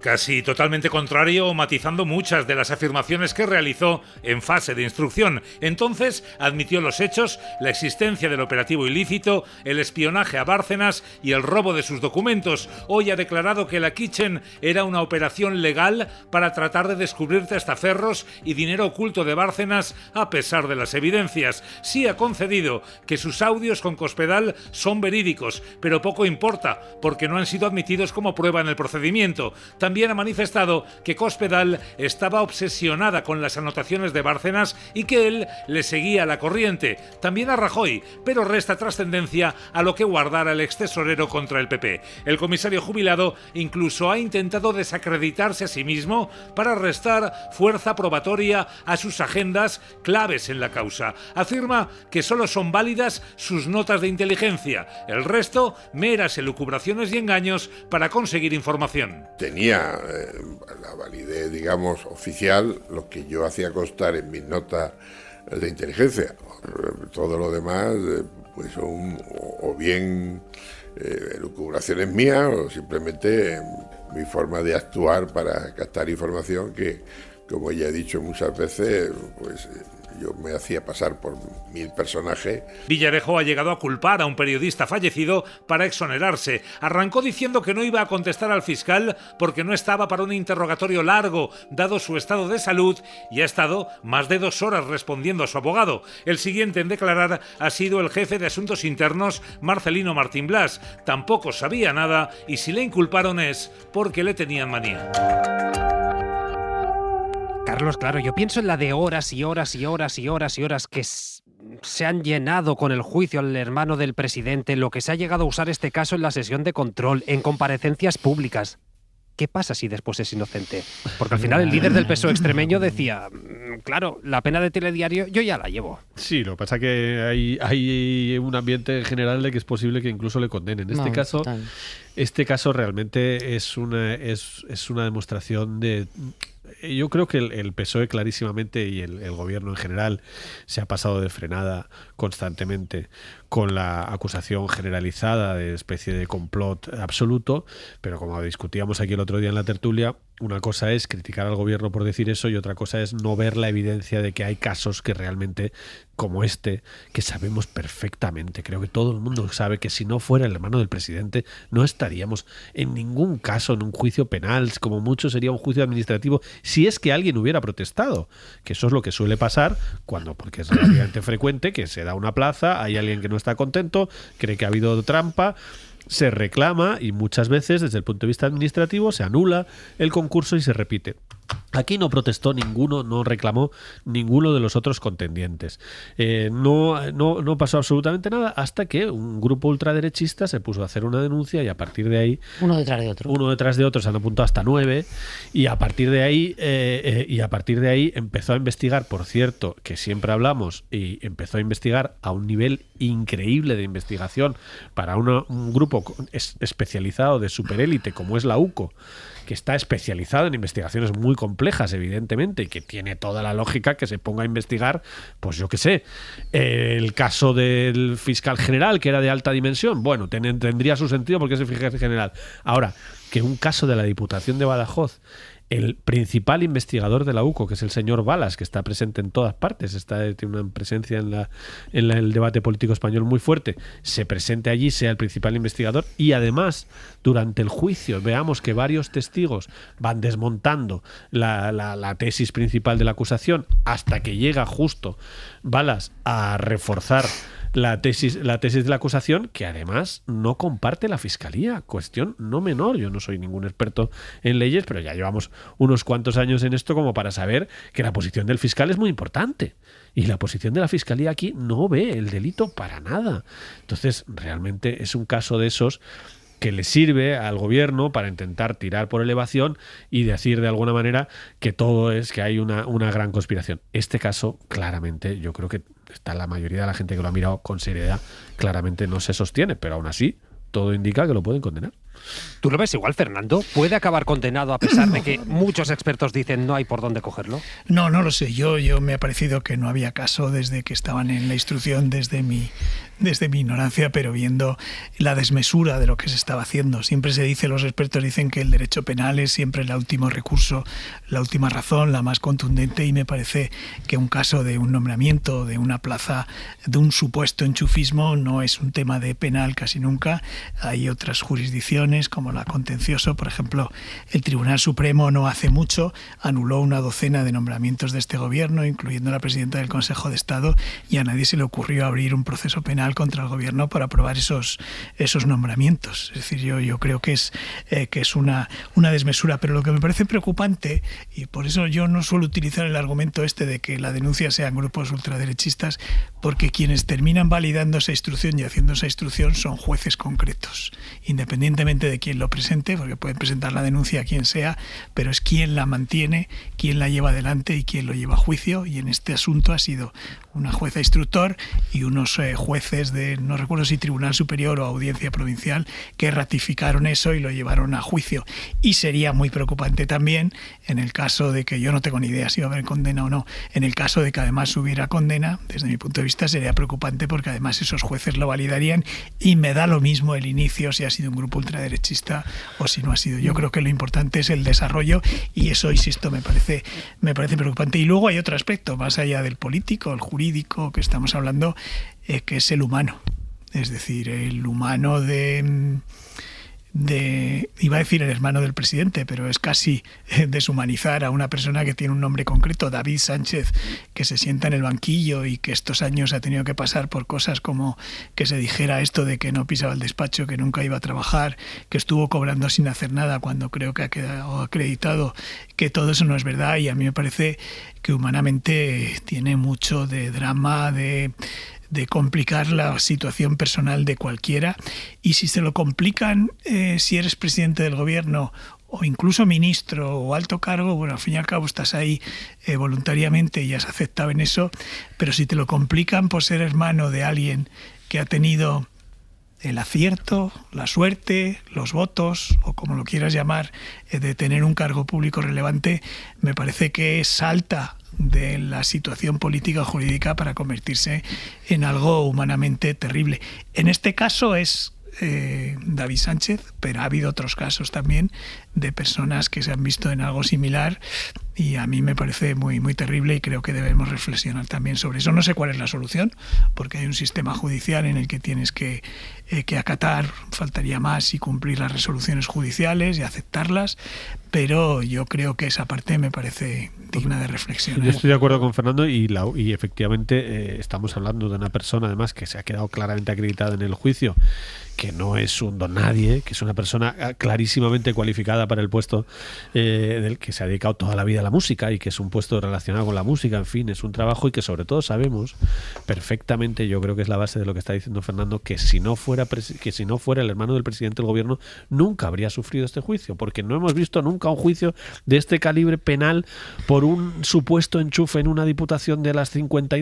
casi totalmente contrario o matizando muchas de las afirmaciones que realizó en fase de instrucción. Entonces admitió los hechos, la existencia del operativo ilícito, el espionaje a Bárcenas y el robo de sus documentos. Hoy ha declarado que la Kitchen era una operación legal para tratar de descubrir testaferros y dinero oculto de Bárcenas a pesar de las evidencias. Sí ha concedido que sus audios con Cospedal son verídicos, pero poco importa porque no han sido admitidos como prueba en el procedimiento. También ha manifestado que Cospedal estaba obsesionada con las anotaciones de Bárcenas y que él le seguía la corriente. También a Rajoy, pero resta trascendencia a lo que guardara el extesorero contra el PP. El comisario jubilado incluso ha intentado desacreditarse a sí mismo para restar fuerza probatoria a sus agendas claves en la causa. Afirma que solo son válidas sus notas de inteligencia. El resto, meras elucubraciones y engaños para conseguir información. Tenía la validez, digamos, oficial, lo que yo hacía constar en mis notas de inteligencia. Todo lo demás, pues son o bien elucubraciones mías o simplemente mi forma de actuar para captar información que, como ya he dicho muchas veces, pues yo me hacía pasar por 1000 personajes. Villarejo ha llegado a culpar a un periodista fallecido para exonerarse. Arrancó diciendo que no iba a contestar al fiscal porque no estaba para un interrogatorio largo, dado su estado de salud, y ha estado más de 2 horas respondiendo a su abogado. El siguiente en declarar ha sido el jefe de Asuntos Internos, Marcelino Martín Blas. Tampoco sabía nada y si le inculparon es porque le tenían manía. Carlos, claro, yo pienso en la de horas y horas y horas y horas y horas que se han llenado con el juicio al hermano del presidente, lo que se ha llegado a usar este caso en la sesión de control, en comparecencias públicas. ¿Qué pasa si después es inocente? Porque al final el líder del PSOE extremeño decía, claro, la pena de telediario yo ya la llevo. Sí, lo que pasa es que hay un ambiente en general de que es posible que incluso le condenen. Este caso realmente es una demostración de... Yo creo que el PSOE clarísimamente y el gobierno en general se ha pasado de frenada constantemente con la acusación generalizada de especie de complot absoluto, pero como discutíamos aquí el otro día en la tertulia, una cosa es criticar al gobierno por decir eso y otra cosa es no ver la evidencia de que hay casos que realmente, como este, que sabemos perfectamente, creo que todo el mundo sabe que si no fuera el hermano del presidente no estaríamos en ningún caso en un juicio penal, como mucho sería un juicio administrativo, si es que alguien hubiera protestado, que eso es lo que suele pasar porque es relativamente frecuente que se da una plaza, hay alguien que no está contento, cree que ha habido trampa, se reclama y muchas veces desde el punto de vista administrativo se anula el concurso y se repite. Aquí no protestó ninguno, no reclamó ninguno de los otros contendientes. No pasó absolutamente nada hasta que un grupo ultraderechista se puso a hacer una denuncia y a partir de ahí... Uno detrás de otro. Se han apuntado hasta 9 y a partir de ahí empezó a investigar, por cierto, que siempre hablamos, y empezó a investigar a un nivel increíble de investigación para un grupo especializado de superélite como es la UCO, que está especializado en investigaciones muy complejas, evidentemente, y que tiene toda la lógica que se ponga a investigar, pues yo qué sé, el caso del fiscal general, que era de alta dimensión, bueno, tendría su sentido porque es el fiscal general. Ahora, que un caso de la Diputación de Badajoz, el principal investigador de la UCO, que es el señor Balas, que está presente en todas partes, tiene una presencia en el debate político español muy fuerte, se presente allí, sea el principal investigador y además durante el juicio veamos que varios testigos van desmontando la tesis principal de la acusación hasta que llega justo Balas a reforzar la tesis de la acusación, que además no comparte la Fiscalía. Cuestión no menor. Yo no soy ningún experto en leyes, pero ya llevamos unos cuantos años en esto como para saber que la posición del fiscal es muy importante. Y la posición de la Fiscalía aquí no ve el delito para nada. Entonces, realmente es un caso de esos que le sirve al gobierno para intentar tirar por elevación y decir de alguna manera que todo es que hay una gran conspiración. Este caso, claramente, yo creo que la mayoría de la gente que lo ha mirado con seriedad, claramente no se sostiene, pero aún así todo indica que lo pueden condenar. ¿Tú lo ves igual, Fernando? ¿Puede acabar condenado a pesar de que muchos expertos dicen no hay por dónde cogerlo? No lo sé. Yo me ha parecido que no había caso desde que estaban en la instrucción, desde mi ignorancia, pero viendo la desmesura de lo que se estaba haciendo. Siempre se dice, los expertos dicen que el derecho penal es siempre el último recurso, la última razón, la más contundente, y me parece que un caso de un nombramiento, de una plaza, de un supuesto enchufismo, no es un tema de penal casi nunca. Hay otras jurisdicciones como la contencioso, por ejemplo, el Tribunal Supremo no hace mucho anuló una docena de nombramientos de este gobierno, incluyendo la presidenta del Consejo de Estado, y a nadie se le ocurrió abrir un proceso penal contra el gobierno por aprobar esos nombramientos. Es decir, yo creo que es una desmesura, pero lo que me parece preocupante, y por eso yo no suelo utilizar el argumento de que la denuncia sean grupos ultraderechistas, porque quienes terminan validando esa instrucción y haciendo esa instrucción son jueces concretos, independientemente de quién lo presente, porque pueden presentar la denuncia a quien sea, pero es quien la mantiene, quien la lleva adelante y quien lo lleva a juicio, y en este asunto ha sido una jueza instructor y unos jueces de, no recuerdo si Tribunal Superior o Audiencia Provincial, que ratificaron eso y lo llevaron a juicio. Y sería muy preocupante también, en el caso de que yo no tengo ni idea si va a haber condena o no, en el caso de que además hubiera condena, desde mi punto de vista sería preocupante, porque además esos jueces lo validarían, y me da lo mismo el inicio si ha sido un grupo ultraderechista o si no ha sido. Yo creo que lo importante es el desarrollo, y eso, insisto, me parece preocupante. Y luego hay otro aspecto, más allá del político, el jurídico que estamos hablando, que es el humano. Es decir, el humano iba a decir el hermano del presidente, pero es casi deshumanizar a una persona que tiene un nombre concreto, David Sánchez, que se sienta en el banquillo y que estos años ha tenido que pasar por cosas como que se dijera esto de que no pisaba el despacho, que nunca iba a trabajar, que estuvo cobrando sin hacer nada, cuando creo que ha quedado acreditado que todo eso no es verdad. Y a mí me parece que humanamente tiene mucho de drama, de complicar la situación personal de cualquiera, y si se lo complican, si eres presidente del gobierno o incluso ministro o alto cargo, bueno, al fin y al cabo estás ahí voluntariamente y has aceptado en eso, pero si te lo complican por ser hermano de alguien que ha tenido el acierto, la suerte, los votos, o como lo quieras llamar, de tener un cargo público relevante, me parece que salta de la situación política o jurídica para convertirse en algo humanamente terrible. En este caso es David Sánchez, pero ha habido otros casos también de personas que se han visto en algo similar, y a mí me parece muy, muy terrible, y creo que debemos reflexionar también sobre eso. No sé cuál es la solución, porque hay un sistema judicial en el que tienes que acatar, faltaría más, y cumplir las resoluciones judiciales y aceptarlas, pero yo creo que esa parte me parece digna de reflexión. Yo estoy de acuerdo con Fernando, y efectivamente estamos hablando de una persona además que se ha quedado claramente acreditada en el juicio, que no es un don nadie, que es una persona clarísimamente cualificada para el puesto del que se ha dedicado toda la vida a la música, y que es un puesto relacionado con la música, en fin, es un trabajo, y que sobre todo sabemos perfectamente, yo creo que es la base de lo que está diciendo Fernando, que si no fuera el hermano del presidente del gobierno, nunca habría sufrido este juicio, porque no hemos visto nunca un juicio de este calibre penal por un supuesto enchufe en una diputación de las 50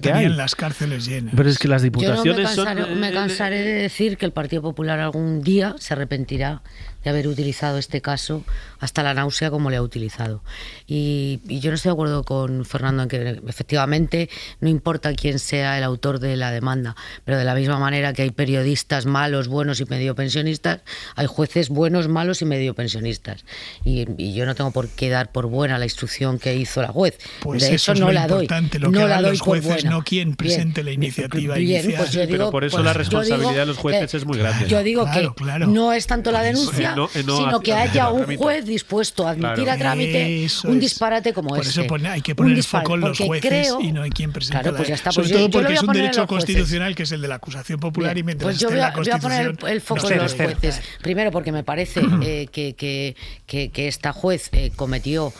que hay. En las cárceles llenas. Pero es que las diputaciones me cansaré de decir que el Partido Popular algún día se arrepentirá de haber utilizado este caso hasta la náusea como le ha utilizado. Y yo no estoy de acuerdo con Fernando en que efectivamente no importa quién sea el autor de la demanda, pero de la misma manera que hay periodistas malos, buenos y medio pensionistas, hay jueces buenos, malos y medio pensionistas. Y yo no tengo por qué dar por buena la instrucción que hizo la juez. Pues de eso no es la doy. Lo no que la doy los jueces, por buena. no quien presente la iniciativa inicial. Pues yo digo, pero por eso pues la responsabilidad de los jueces es muy grande. Yo digo claro. no es tanto la denuncia, sino que haya un juez dispuesto a admitir a trámite un disparate como por este. Por eso hay que poner el foco en los jueces y no en quien presenta claro, pues ya está, sobre todo porque es un derecho constitucional que es el de la acusación popular. Bien, y mientras pues yo esté en la Constitución, voy a poner el foco en los jueces. Primero porque me parece que esta juez cometió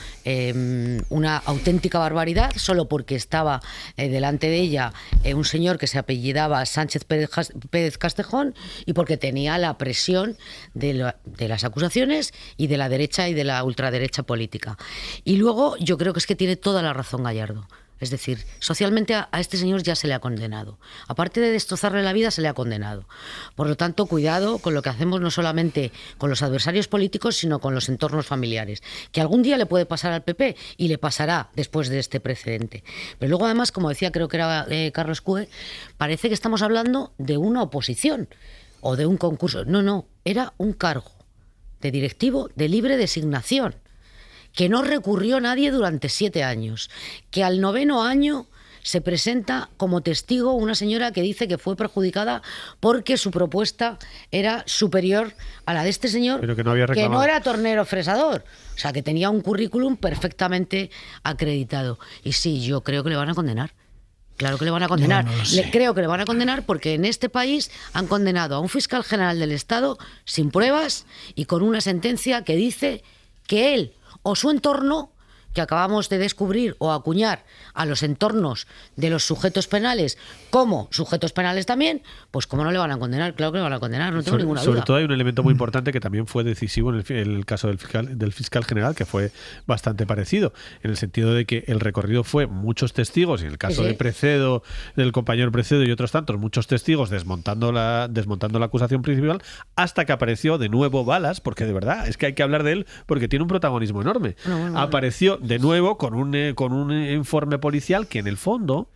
una auténtica barbaridad solo porque estaba delante de ella un señor que se apellidaba Sánchez Pérez Castejón, y porque tenía la presión de las acusaciones y de la derecha y de la ultraderecha política. Y luego yo creo que es que tiene toda la razón Gallardo. Es decir, socialmente a este señor ya se le ha condenado. Aparte de destrozarle la vida, se le ha condenado. Por lo tanto, cuidado con lo que hacemos no solamente con los adversarios políticos, sino con los entornos familiares. Que algún día le puede pasar al PP y le pasará después de este precedente. Pero luego, además, como decía, creo que era Carlos Cue, parece que estamos hablando de una oposición o de un concurso. No, era un cargo de directivo de libre designación, que no recurrió nadie durante 7 años, que al 9º año se presenta como testigo una señora que dice que fue perjudicada porque su propuesta era superior a la de este señor, pero que no había reclamado, que no era tornero fresador, o sea, que tenía un currículum perfectamente acreditado. Y sí, yo creo que le van a condenar. Claro que le van a condenar. No creo que le van a condenar porque en este país han condenado a un fiscal general del Estado sin pruebas y con una sentencia que dice que él o su entorno, que acabamos de descubrir o acuñar a los entornos de los sujetos penales como sujetos penales también, pues ¿cómo no le van a condenar? Claro que le van a condenar, no tengo ninguna duda. Sobre todo hay un elemento muy importante que también fue decisivo en el caso del fiscal general, que fue bastante parecido, en el sentido de que el recorrido fue muchos testigos, y en el caso de Precedo, del compañero Precedo y otros tantos, muchos testigos desmontando la acusación principal, hasta que apareció de nuevo Balas, porque de verdad es que hay que hablar de él porque tiene un protagonismo enorme. Apareció de nuevo con un informe policial que en el fondo,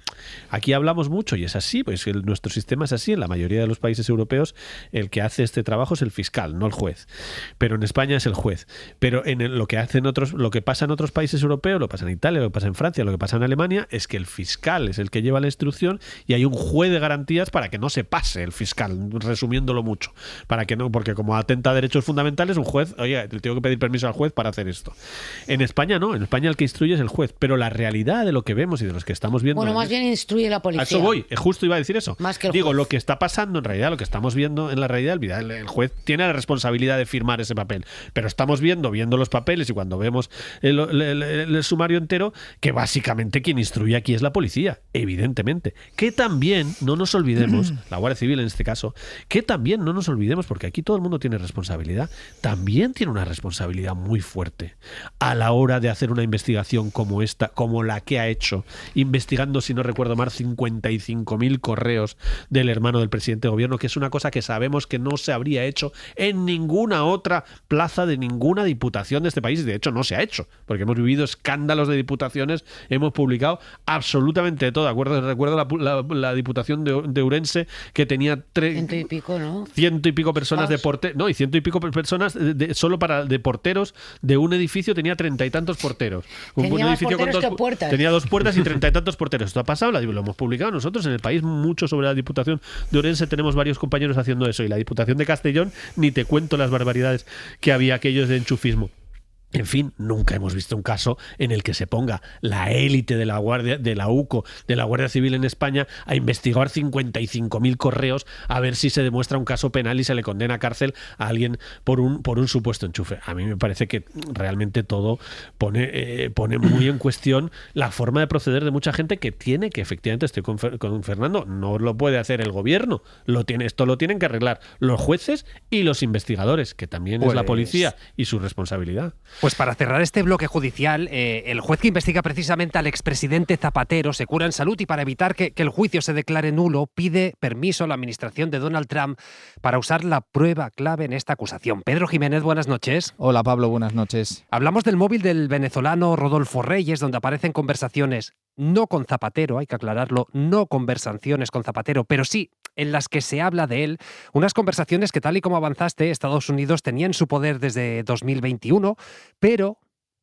aquí hablamos mucho y es así, pues nuestro sistema es así, en la mayoría de los países europeos el que hace este trabajo es el fiscal, no el juez, pero en España es el juez, pero lo que pasa en otros países europeos, lo pasa en Italia, lo que pasa en Francia, lo que pasa en Alemania, es que el fiscal es el que lleva la instrucción y hay un juez de garantías para que no se pase el fiscal, resumiéndolo mucho, para que no, porque como atenta a derechos fundamentales, un juez, oye, le tengo que pedir permiso al juez para hacer esto. En España no, en España el que instruye es el juez, pero la realidad de lo que vemos y de los que estamos viendo... Bueno, más bien instruye la policía. A eso voy, justo iba a decir eso. Más que el Digo, juez. Lo que está pasando en realidad, lo que estamos viendo en la realidad, el juez tiene la responsabilidad de firmar ese papel, pero estamos viendo los papeles y cuando vemos el sumario entero, que básicamente quien instruye aquí es la policía, evidentemente. Que también, no nos olvidemos, la Guardia Civil en este caso, que también no nos olvidemos, porque aquí todo el mundo tiene responsabilidad, también tiene una responsabilidad muy fuerte a la hora de hacer una investigación como esta, como la que ha hecho, investigando, si no recuerdo mal, 55.000 correos del hermano del presidente de gobierno, que es una cosa que sabemos que no se habría hecho en ninguna otra plaza de ninguna diputación de este país, y de hecho no se ha hecho, porque hemos vivido escándalos de diputaciones, hemos publicado absolutamente de todo. Recuerdo la diputación de Ourense, que tenía 100 y pico, ¿no? 100 y pico personas de porteros, no, y 100 y pico personas solo de porteros de un edificio, tenía 30 y tantos porteros. Un edificio con 2 puertas. Tenía 2 puertas y 30 y tantos porteros. Esto ha pasado, lo hemos publicado nosotros en el país mucho sobre la Diputación de Ourense, tenemos varios compañeros haciendo eso, y la Diputación de Castellón, ni te cuento las barbaridades que había aquellos de enchufismo. En fin, nunca hemos visto un caso en el que se ponga la élite de la Guardia, de la UCO, de la Guardia Civil en España, a investigar 55.000 correos a ver si se demuestra un caso penal y se le condena a cárcel a alguien por un supuesto enchufe. A mí me parece que realmente todo pone muy en cuestión la forma de proceder de mucha gente que efectivamente, estoy con Fernando, no lo puede hacer el gobierno, esto lo tienen que arreglar los jueces y los investigadores, que también es la policía y su responsabilidad. Pues para cerrar este bloque judicial, el juez que investiga precisamente al expresidente Zapatero se cura en salud y para evitar que el juicio se declare nulo, pide permiso a la administración de Donald Trump para usar la prueba clave en esta acusación. Pedro Jiménez, buenas noches. Hola Pablo, buenas noches. Hablamos del móvil del venezolano Rodolfo Reyes, donde aparecen conversaciones no con Zapatero, hay que aclararlo, no conversaciones con Zapatero, pero sí en las que se habla de él, unas conversaciones que, tal y como avanzaste, Estados Unidos tenía en su poder desde 2021, pero,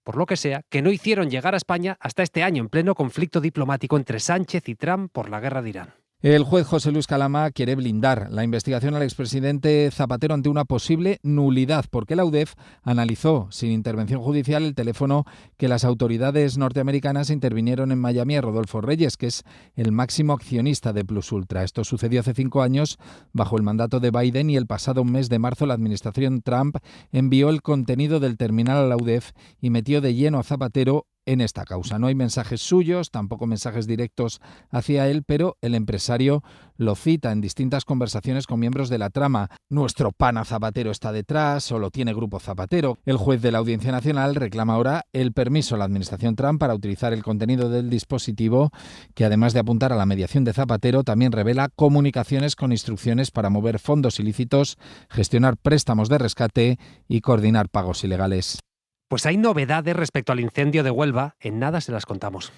por lo que sea, que no hicieron llegar a España hasta este año, en pleno conflicto diplomático entre Sánchez y Trump por la guerra de Irán. El juez José Luis Calama quiere blindar la investigación al expresidente Zapatero ante una posible nulidad, porque la UDEF analizó sin intervención judicial el teléfono que las autoridades norteamericanas intervinieron en Miami a Rodolfo Reyes, que es el máximo accionista de Plus Ultra. Esto sucedió hace 5 años bajo el mandato de Biden y el pasado mes de marzo la administración Trump envió el contenido del terminal a la UDEF y metió de lleno a Zapatero en esta causa. No hay mensajes suyos, tampoco mensajes directos hacia él, pero el empresario lo cita en distintas conversaciones con miembros de la trama. Nuestro pana Zapatero está detrás, o lo tiene Grupo Zapatero. El juez de la Audiencia Nacional reclama ahora el permiso a la administración Trump para utilizar el contenido del dispositivo, que además de apuntar a la mediación de Zapatero, también revela comunicaciones con instrucciones para mover fondos ilícitos, gestionar préstamos de rescate y coordinar pagos ilegales. Pues hay novedades respecto al incendio de Huelva, en nada se las contamos.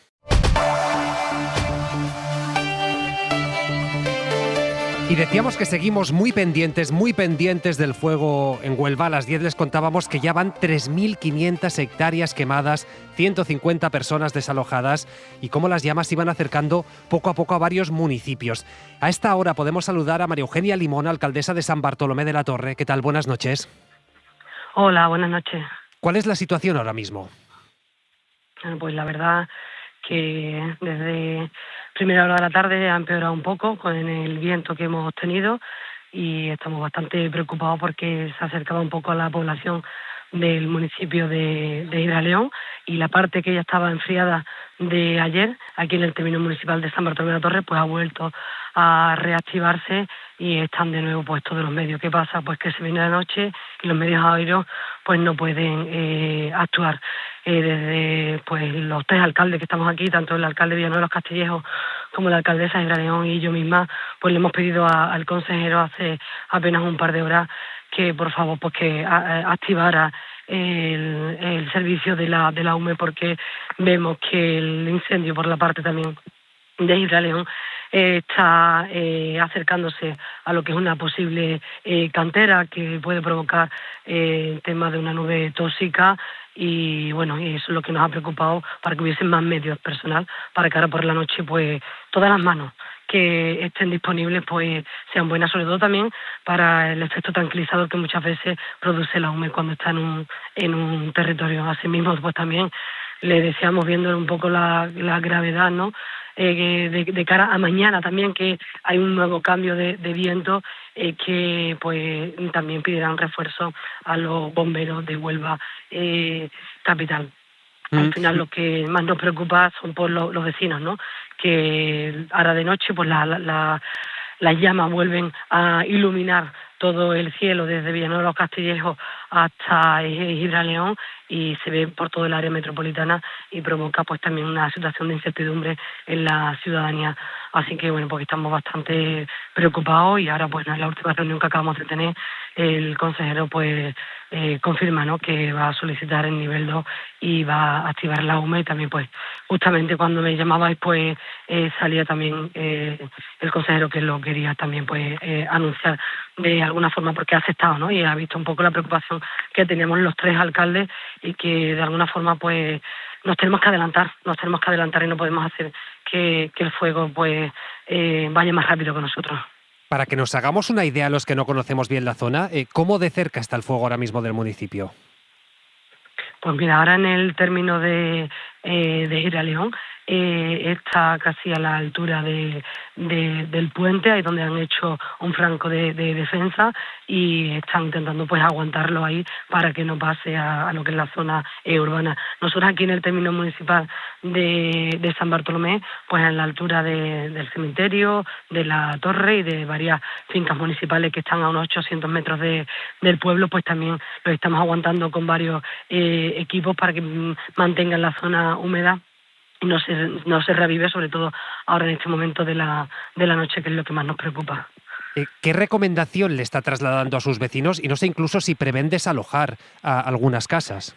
Y decíamos que seguimos muy pendientes del fuego en Huelva. A las 10 les contábamos que ya van 3.500 hectáreas quemadas, 150 personas desalojadas y cómo las llamas se iban acercando poco a poco a varios municipios. A esta hora podemos saludar a María Eugenia Limón, alcaldesa de San Bartolomé de la Torre. ¿Qué tal? Buenas noches. Hola, buenas noches. ¿Cuál es la situación ahora mismo? Pues la verdad que desde primera hora de la tarde ha empeorado un poco con el viento que hemos tenido y estamos bastante preocupados porque se acercaba un poco a la población del municipio de Hidraleón y la parte que ya estaba enfriada de ayer, aquí en el término municipal de San Bartolomé de la Torre, pues ha vuelto a reactivarse y están de nuevo pues todos los medios. ¿Qué pasa? Pues que se viene la noche y los medios aéreos pues no pueden actuar. Desde pues los tres alcaldes que estamos aquí, tanto el alcalde Villanueva de los Castillejos como la alcaldesa de Hidraleón y yo misma, pues le hemos pedido al consejero hace apenas un par de horas que por favor pues que activara el servicio de la UME, porque vemos que el incendio por la parte también de Hidraleón está acercándose a lo que es una posible cantera que puede provocar temas de una nube tóxica y bueno, y eso es lo que nos ha preocupado para que hubiesen más medios personal para que ahora por la noche pues todas las manos que estén disponibles pues sean buenas, sobre todo también para el efecto tranquilizador que muchas veces produce la UME cuando está en un territorio. Asimismo pues también le deseamos, viendo un poco la gravedad, ¿no? De cara a mañana también, que hay un nuevo cambio de viento, que pues también pedirán refuerzo a los bomberos de Huelva capital. Al final lo que más nos preocupa son por los vecinos, ¿no? Que ahora de noche pues las llamas vuelven a iluminar todo el cielo desde Villanueva de los Castillejos hasta Hidraleón y se ve por todo el área metropolitana y provoca pues también una situación de incertidumbre en la ciudadanía. Así que bueno, porque estamos bastante preocupados y ahora pues en la última reunión que acabamos de tener el consejero pues confirma, ¿no?, que va a solicitar el nivel 2 y va a activar la UME y también pues justamente cuando me llamabais pues salía también el consejero que lo quería también pues anunciar de alguna forma porque ha aceptado, ¿no?, y ha visto un poco la preocupación que teníamos los tres alcaldes y que de alguna forma pues nos tenemos que adelantar y no podemos hacer que el fuego pues vaya más rápido que nosotros. Para que nos hagamos una idea los que no conocemos bien la zona, ¿cómo de cerca está el fuego ahora mismo del municipio? Pues mira, ahora en el término de Hidraleón está casi a la altura del puente, ahí donde han hecho un franco de defensa y están intentando pues aguantarlo ahí para que no pase a lo que es la zona urbana. Nosotros aquí en el término municipal de San Bartolomé, pues en la altura del cementerio, de la torre y de varias fincas municipales que están a unos 800 metros del pueblo, pues también lo estamos aguantando con varios equipos para que mantengan la zona húmeda y no se revive, sobre todo ahora en este momento de la noche, que es lo que más nos preocupa. ¿Qué recomendación le está trasladando a sus vecinos? Y no sé incluso si prevén desalojar a algunas casas.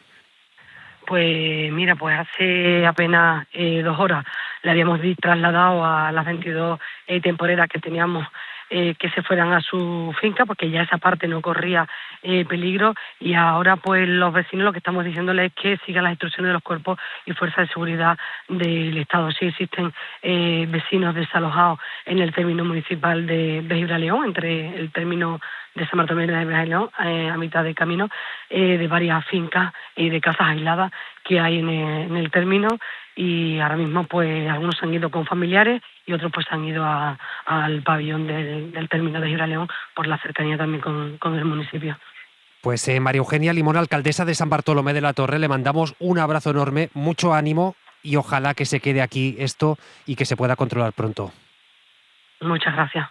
Pues mira, pues hace apenas 2 horas le habíamos trasladado a las 22 temporeras que teníamos que se fueran a su finca, porque ya esa parte no corría peligro, y ahora pues los vecinos lo que estamos diciéndoles es que sigan las instrucciones de los cuerpos y fuerzas de seguridad del Estado. Sí existen vecinos desalojados en el término municipal de Hidraleón, entre el término de San Bartolomé de Hidraleón, a mitad de camino, de varias fincas y de casas aisladas que hay en el término, y ahora mismo pues algunos han ido con familiares y otros pues han ido al pabellón del término de Hidraleón por la cercanía también con el municipio. Pues María Eugenia Limón, alcaldesa de San Bartolomé de la Torre, le mandamos un abrazo enorme, mucho ánimo y ojalá que se quede aquí esto y que se pueda controlar pronto. Muchas gracias.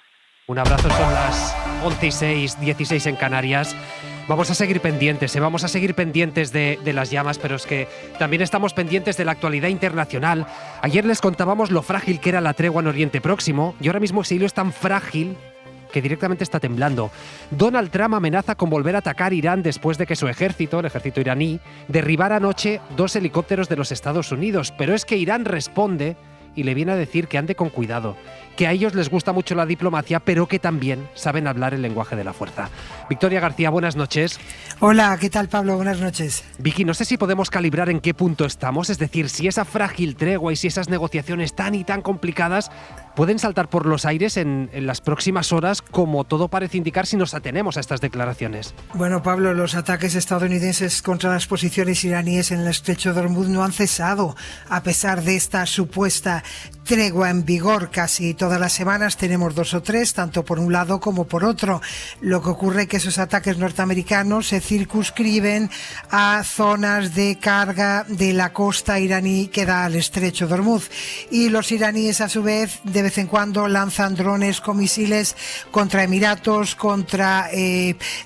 Un abrazo, son las 11:06, 16 en Canarias. Vamos a seguir pendientes, vamos a seguir pendientes de las llamas, pero es que también estamos pendientes de la actualidad internacional. Ayer les contábamos lo frágil que era la tregua en Oriente Próximo y ahora mismo ese hilo es tan frágil que directamente está temblando. Donald Trump amenaza con volver a atacar Irán después de que su ejército, el ejército iraní, derribara anoche 2 helicópteros de los Estados Unidos. Pero es que Irán responde y le viene a decir que ande con cuidado, que a ellos les gusta mucho la diplomacia, pero que también saben hablar el lenguaje de la fuerza. Victoria García, buenas noches. Hola, ¿qué tal, Pablo? Buenas noches. Vicky, no sé si podemos calibrar en qué punto estamos, es decir, si esa frágil tregua y si esas negociaciones tan y tan complicadas pueden saltar por los aires en las próximas horas, como todo parece indicar si nos atenemos a estas declaraciones. Bueno, Pablo, los ataques estadounidenses contra las posiciones iraníes en el estrecho de Hormuz no han cesado, a pesar de esta supuesta tregua en vigor. Casi todas las semanas tenemos 2 o 3, tanto por un lado como por otro. Lo que ocurre es que esos ataques norteamericanos se circunscriben a zonas de carga de la costa iraní que da al estrecho de Hormuz. Y los iraníes, a su vez, de vez en cuando lanzan drones con misiles contra Emiratos, contra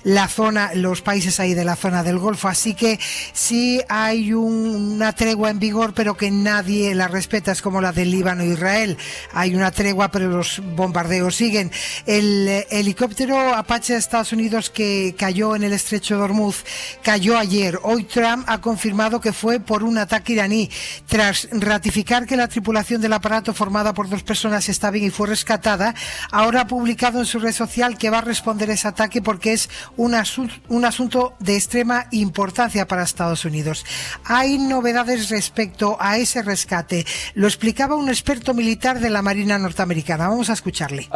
la zona, los países ahí de la zona del Golfo. Así que sí hay una tregua en vigor, pero que nadie la respeta. Es como la del Líbano e Israel. Hay una tregua, pero los bombardeos siguen. El helicóptero Apache de Estados Unidos que cayó en el estrecho de Hormuz cayó ayer. Hoy Trump ha confirmado que fue por un ataque iraní. Tras ratificar que la tripulación del aparato, formada por 2 personas, está bien y fue rescatada, ahora ha publicado en su red social que va a responder a ese ataque porque es un asunto de extrema importancia para Estados Unidos. Hay novedades respecto a ese rescate. Lo explicaba un experto militar de la Marina norteamericana. Vamos a escucharle.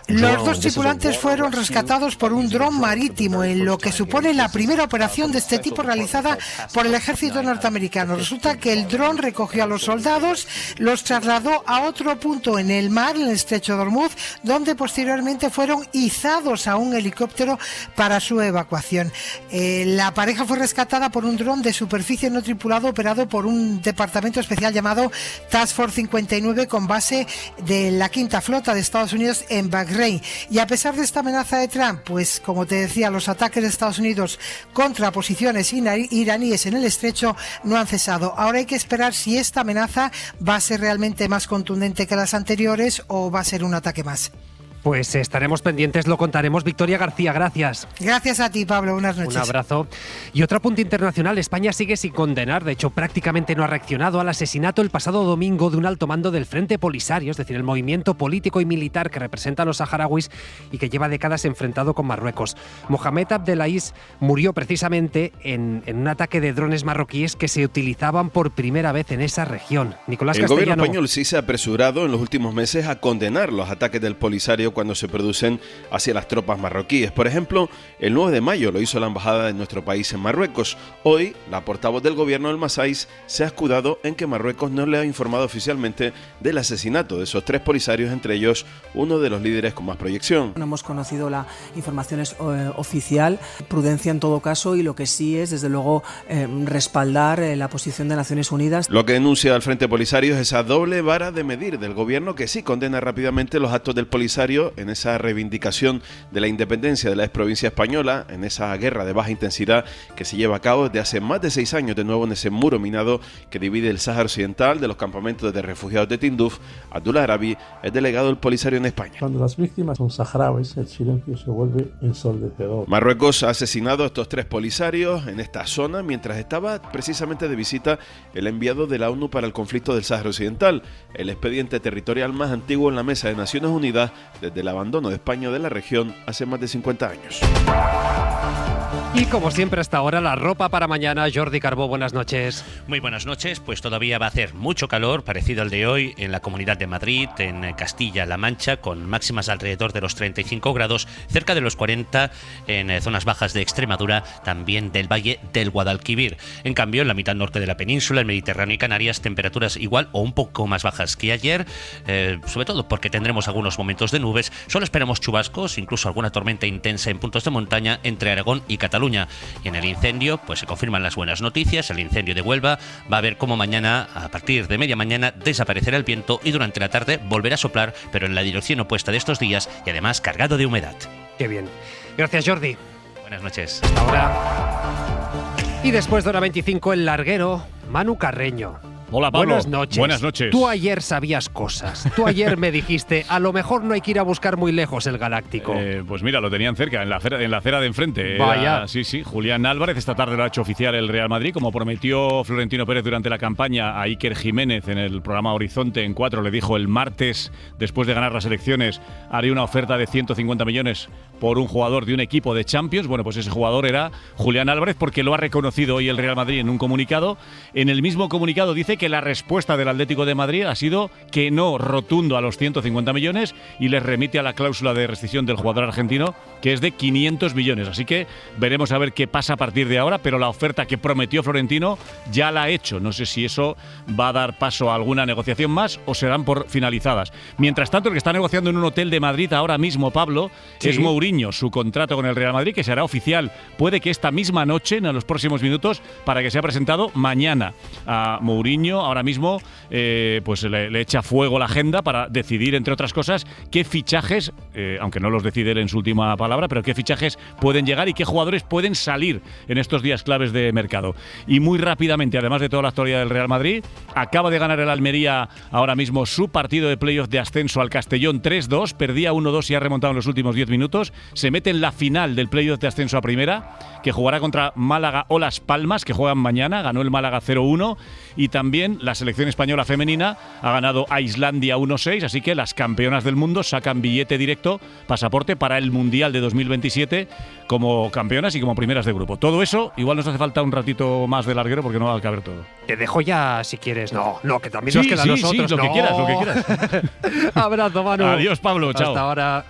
Los 2 tripulantes fueron rescatados por un dron marítimo, en lo que supone la primera operación de este tipo realizada por el ejército norteamericano. Resulta que el dron recogió a los soldados, los trasladó a otro punto en el mar, en el estrecho de Hormuz, donde posteriormente fueron izados a un helicóptero para su evacuación. La pareja fue rescatada por un dron de superficie no tripulado operado por un departamento especial llamado Task Force 59 con base de la 5ª Flota de Estados Unidos en Bahrein. Y a pesar de esta amenaza de Trump, pues como te decía, los ataques de Estados Unidos contra posiciones iraníes en el estrecho no han cesado. Ahora hay que esperar si esta amenaza va a ser realmente más contundente que las anteriores o va a ser un ataque más. Pues estaremos pendientes, lo contaremos. Victoria García, gracias. Gracias a ti, Pablo. Buenas noches. Un abrazo. Y otro punto internacional, España sigue sin condenar, de hecho prácticamente no ha reaccionado al asesinato el pasado domingo de un alto mando del Frente Polisario, es decir, el movimiento político y militar que representa a los saharauis y que lleva décadas enfrentado con Marruecos. Mohamed Abdelaziz murió precisamente en un ataque de drones marroquíes que se utilizaban por primera vez en esa región. Nicolás Castellano. El gobierno español sí se ha apresurado en los últimos meses a condenar los ataques del Polisario cuando se producen hacia las tropas marroquíes. Por ejemplo, el 9 de mayo lo hizo la embajada de nuestro país en Marruecos. Hoy, la portavoz del gobierno del Masais se ha escudado en que Marruecos no le ha informado oficialmente del asesinato de esos 3 polisarios, entre ellos uno de los líderes con más proyección. No hemos conocido la información oficial, prudencia en todo caso, y lo que sí es, desde luego, respaldar la posición de Naciones Unidas. Lo que denuncia al Frente Polisario es esa doble vara de medir del gobierno, que sí condena rápidamente los actos del Polisario en esa reivindicación de la independencia de la exprovincia española, en esa guerra de baja intensidad que se lleva a cabo desde hace más de 6 años, de nuevo en ese muro minado que divide el Sáhara Occidental de los campamentos de refugiados de Tinduf. Abdullah Arabi es delegado del Polisario en España. Cuando las víctimas son saharauis, el silencio se vuelve ensordecedor. Marruecos ha asesinado a estos 3 polisarios en esta zona mientras estaba precisamente de visita el enviado de la ONU para el conflicto del Sáhara Occidental, el expediente territorial más antiguo en la Mesa de Naciones Unidas desde el abandono de España de la región hace más de 50 años. Y como siempre hasta ahora, la ropa para mañana. Jordi Carbó, buenas noches. Muy buenas noches, pues todavía va a hacer mucho calor, parecido al de hoy, en la Comunidad de Madrid, en Castilla-La Mancha, con máximas alrededor de los 35 grados, cerca de los 40 en zonas bajas de Extremadura, también del Valle del Guadalquivir. En cambio, en la mitad norte de la península, el Mediterráneo y Canarias, temperaturas igual o un poco más bajas que ayer, sobre todo porque tendremos algunos momentos de nubes. Solo esperamos chubascos, incluso alguna tormenta intensa en puntos de montaña entre Aragón y Cataluña. Y en el incendio, pues se confirman las buenas noticias. El incendio de Huelva va a ver cómo mañana, a partir de media mañana, desaparecerá el viento y durante la tarde volverá a soplar, pero en la dirección opuesta de estos días y además cargado de humedad. Qué bien. Gracias, Jordi. Buenas noches. Hasta ahora. Y después de hora 25, el larguero, Manu Carreño. Hola, Pablo. Buenas noches. Buenas noches. Tú ayer sabías cosas. Tú ayer me dijiste, a lo mejor no hay que ir a buscar muy lejos el Galáctico. Pues mira, lo tenían cerca, en la acera de enfrente. Vaya. Sí. Julián Álvarez, esta tarde lo ha hecho oficial el Real Madrid, como prometió Florentino Pérez durante la campaña a Iker Jiménez en el programa Horizonte en 4. Le dijo el martes, después de ganar las elecciones, haré una oferta de 150 millones por un jugador de un equipo de Champions. Bueno, pues ese jugador era Julián Álvarez, porque lo ha reconocido hoy el Real Madrid en un comunicado. En el mismo comunicado dice que la respuesta del Atlético de Madrid ha sido que no rotundo a los 150 millones y les remite a la cláusula de rescisión del jugador argentino, que es de 500 millones. Así que veremos a ver qué pasa a partir de ahora, pero la oferta que prometió Florentino ya la ha hecho. No sé si eso va a dar paso a alguna negociación más o se dan por finalizadas. Mientras tanto, el que está negociando en un hotel de Madrid ahora mismo, Pablo, sí, es Mourinho, su contrato con el Real Madrid, que se hará oficial, puede que esta misma noche, en los próximos minutos, para que sea presentado mañana. A Mourinho ahora mismo pues le echa fuego la agenda para decidir, entre otras cosas, qué fichajes, aunque no los decide él en su última palabra, pero qué fichajes pueden llegar y qué jugadores pueden salir en estos días claves de mercado. Y muy rápidamente, además de toda la actualidad del Real Madrid, acaba de ganar el Almería ahora mismo su partido de playoff de ascenso al Castellón 3-2, perdía 1-2 y ha remontado en los últimos 10 minutos, se mete en la final del playoff de ascenso a primera, que jugará contra Málaga o Las Palmas, que juegan mañana. Ganó el Málaga 0-1 y también la selección española femenina ha ganado a Islandia 1-6, así que las campeonas del mundo sacan billete directo, pasaporte para el Mundial de 2027 como campeonas y como primeras de grupo. Todo eso, igual nos hace falta un ratito más de larguero porque no va a caber todo. Te dejo ya si quieres. No, que también sí, nos queda a nosotros. Sí, lo que quieras. Abrazo, Manu. Adiós, Pablo. Chao. Hasta ahora.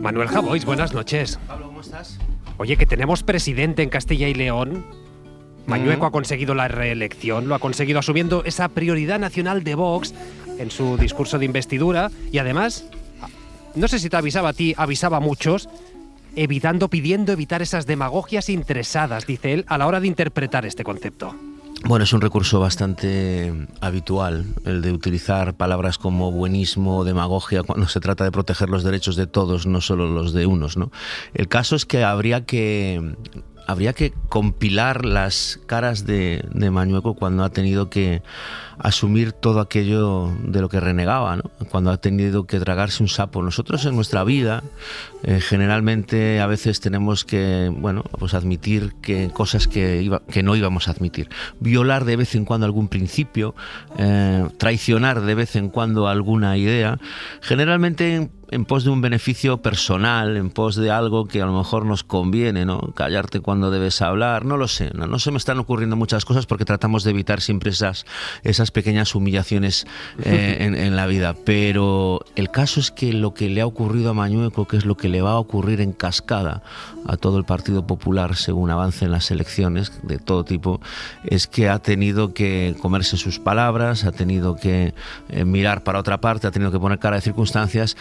Manuel Javois, buenas noches. Pablo, ¿cómo estás? Oye, que tenemos presidente en Castilla y León. Mañueco ha conseguido la reelección, lo ha conseguido asumiendo esa prioridad nacional de Vox en su discurso de investidura y además, no sé si te avisaba a ti, avisaba a muchos, pidiendo evitar esas demagogias interesadas, dice él, a la hora de interpretar este concepto. Bueno, es un recurso bastante habitual, el de utilizar palabras como buenismo o demagogia cuando se trata de proteger los derechos de todos, no solo los de unos, ¿no? El caso es que habría que compilar las caras de Mañueco cuando ha tenido que asumir todo aquello de lo que renegaba, ¿no? Cuando ha tenido que tragarse un sapo. Nosotros en nuestra vida generalmente a veces tenemos que, bueno, pues admitir que cosas que no íbamos a admitir. Violar de vez en cuando algún principio, traicionar de vez en cuando alguna idea, generalmente en pos de un beneficio personal, en pos de algo que a lo mejor nos conviene, ¿no? Callarte cuando debes hablar, no lo sé, no se me están ocurriendo muchas cosas porque tratamos de evitar siempre esas pequeñas humillaciones en la vida, pero el caso es que lo que le ha ocurrido a Mañueco, que es lo que le va a ocurrir en cascada a todo el Partido Popular según avancen las elecciones de todo tipo, es que ha tenido que comerse sus palabras, ha tenido que mirar para otra parte, ha tenido que poner cara de circunstancias,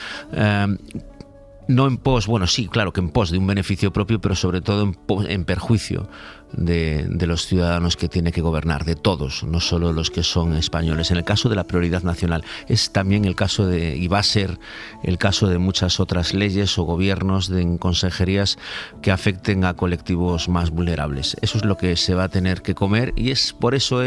no en pos, bueno, sí, claro que en pos de un beneficio propio, pero sobre todo en perjuicio de los ciudadanos que tiene que gobernar, de todos, no solo los que son españoles. En el caso de la prioridad nacional es también el caso y va a ser el caso de muchas otras leyes o gobiernos en consejerías que afecten a colectivos más vulnerables. Eso es lo que se va a tener que comer, y por eso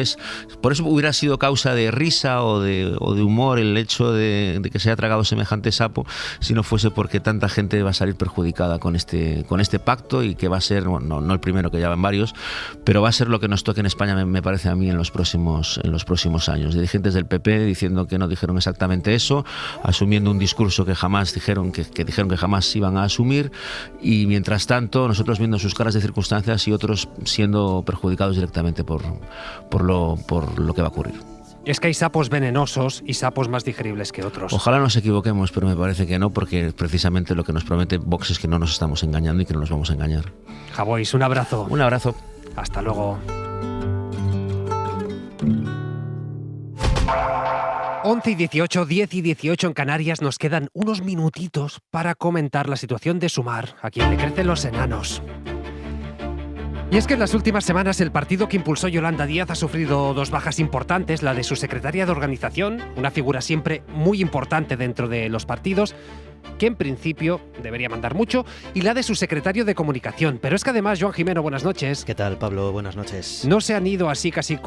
hubiera sido causa de risa o de humor el hecho de que se haya tragado semejante sapo, si no fuese porque tanta gente va a salir perjudicada con este pacto, y que va a ser, bueno, no el primero, que ya van varios, pero va a ser lo que nos toque en España, me parece a mí, en los próximos años. Dirigentes del PP diciendo que no dijeron exactamente eso, asumiendo un discurso que jamás dijeron que jamás iban a asumir, y mientras tanto nosotros viendo sus caras de circunstancias y otros siendo perjudicados directamente por lo que va a ocurrir. Es que hay sapos venenosos y sapos más digeribles que otros. Ojalá nos equivoquemos, pero me parece que no, porque precisamente lo que nos promete Vox es que no nos estamos engañando y que no nos vamos a engañar. Javois, un abrazo. Un abrazo. Hasta luego. 11 y 18, 10 y 18 en Canarias. Nos quedan unos minutitos para comentar la situación de Sumar, a quien le crecen los enanos. Y es que en las últimas semanas el partido que impulsó Yolanda Díaz ha sufrido dos bajas importantes, la de su secretaria de organización, una figura siempre muy importante dentro de los partidos, que en principio debería mandar mucho, y la de su secretario de comunicación. Pero es que además, Joan Jimeno, buenas noches. ¿Qué tal, Pablo? Buenas noches. No se han ido así casi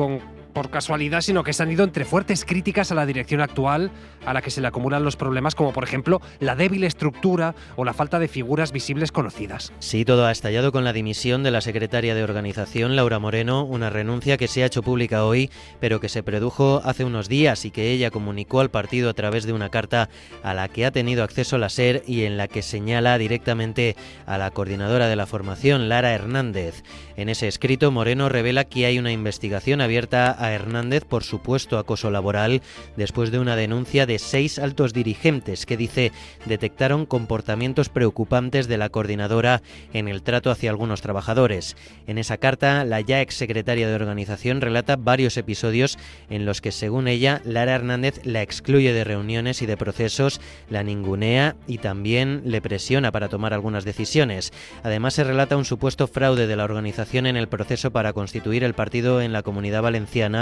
por casualidad, sino que se han ido entre fuertes críticas a la dirección actual, a la que se le acumulan los problemas, como por ejemplo la débil estructura o la falta de figuras visibles conocidas. Sí, todo ha estallado con la dimisión de la secretaria de organización, Laura Moreno, una renuncia que se ha hecho pública hoy, pero que se produjo hace unos días y que ella comunicó al partido a través de una carta a la que ha tenido acceso la SER, y en la que señala directamente a la coordinadora de la formación, Lara Hernández. En ese escrito, Moreno revela que hay una investigación abierta a Hernández por supuesto acoso laboral después de una denuncia de 6 altos dirigentes que dice detectaron comportamientos preocupantes de la coordinadora en el trato hacia algunos trabajadores. En esa carta, la ya exsecretaria de organización relata varios episodios en los que, según ella, Lara Hernández la excluye de reuniones y de procesos, la ningunea y también le presiona para tomar algunas decisiones. Además, se relata un supuesto fraude de la organización en el proceso para constituir el partido en la Comunidad Valenciana,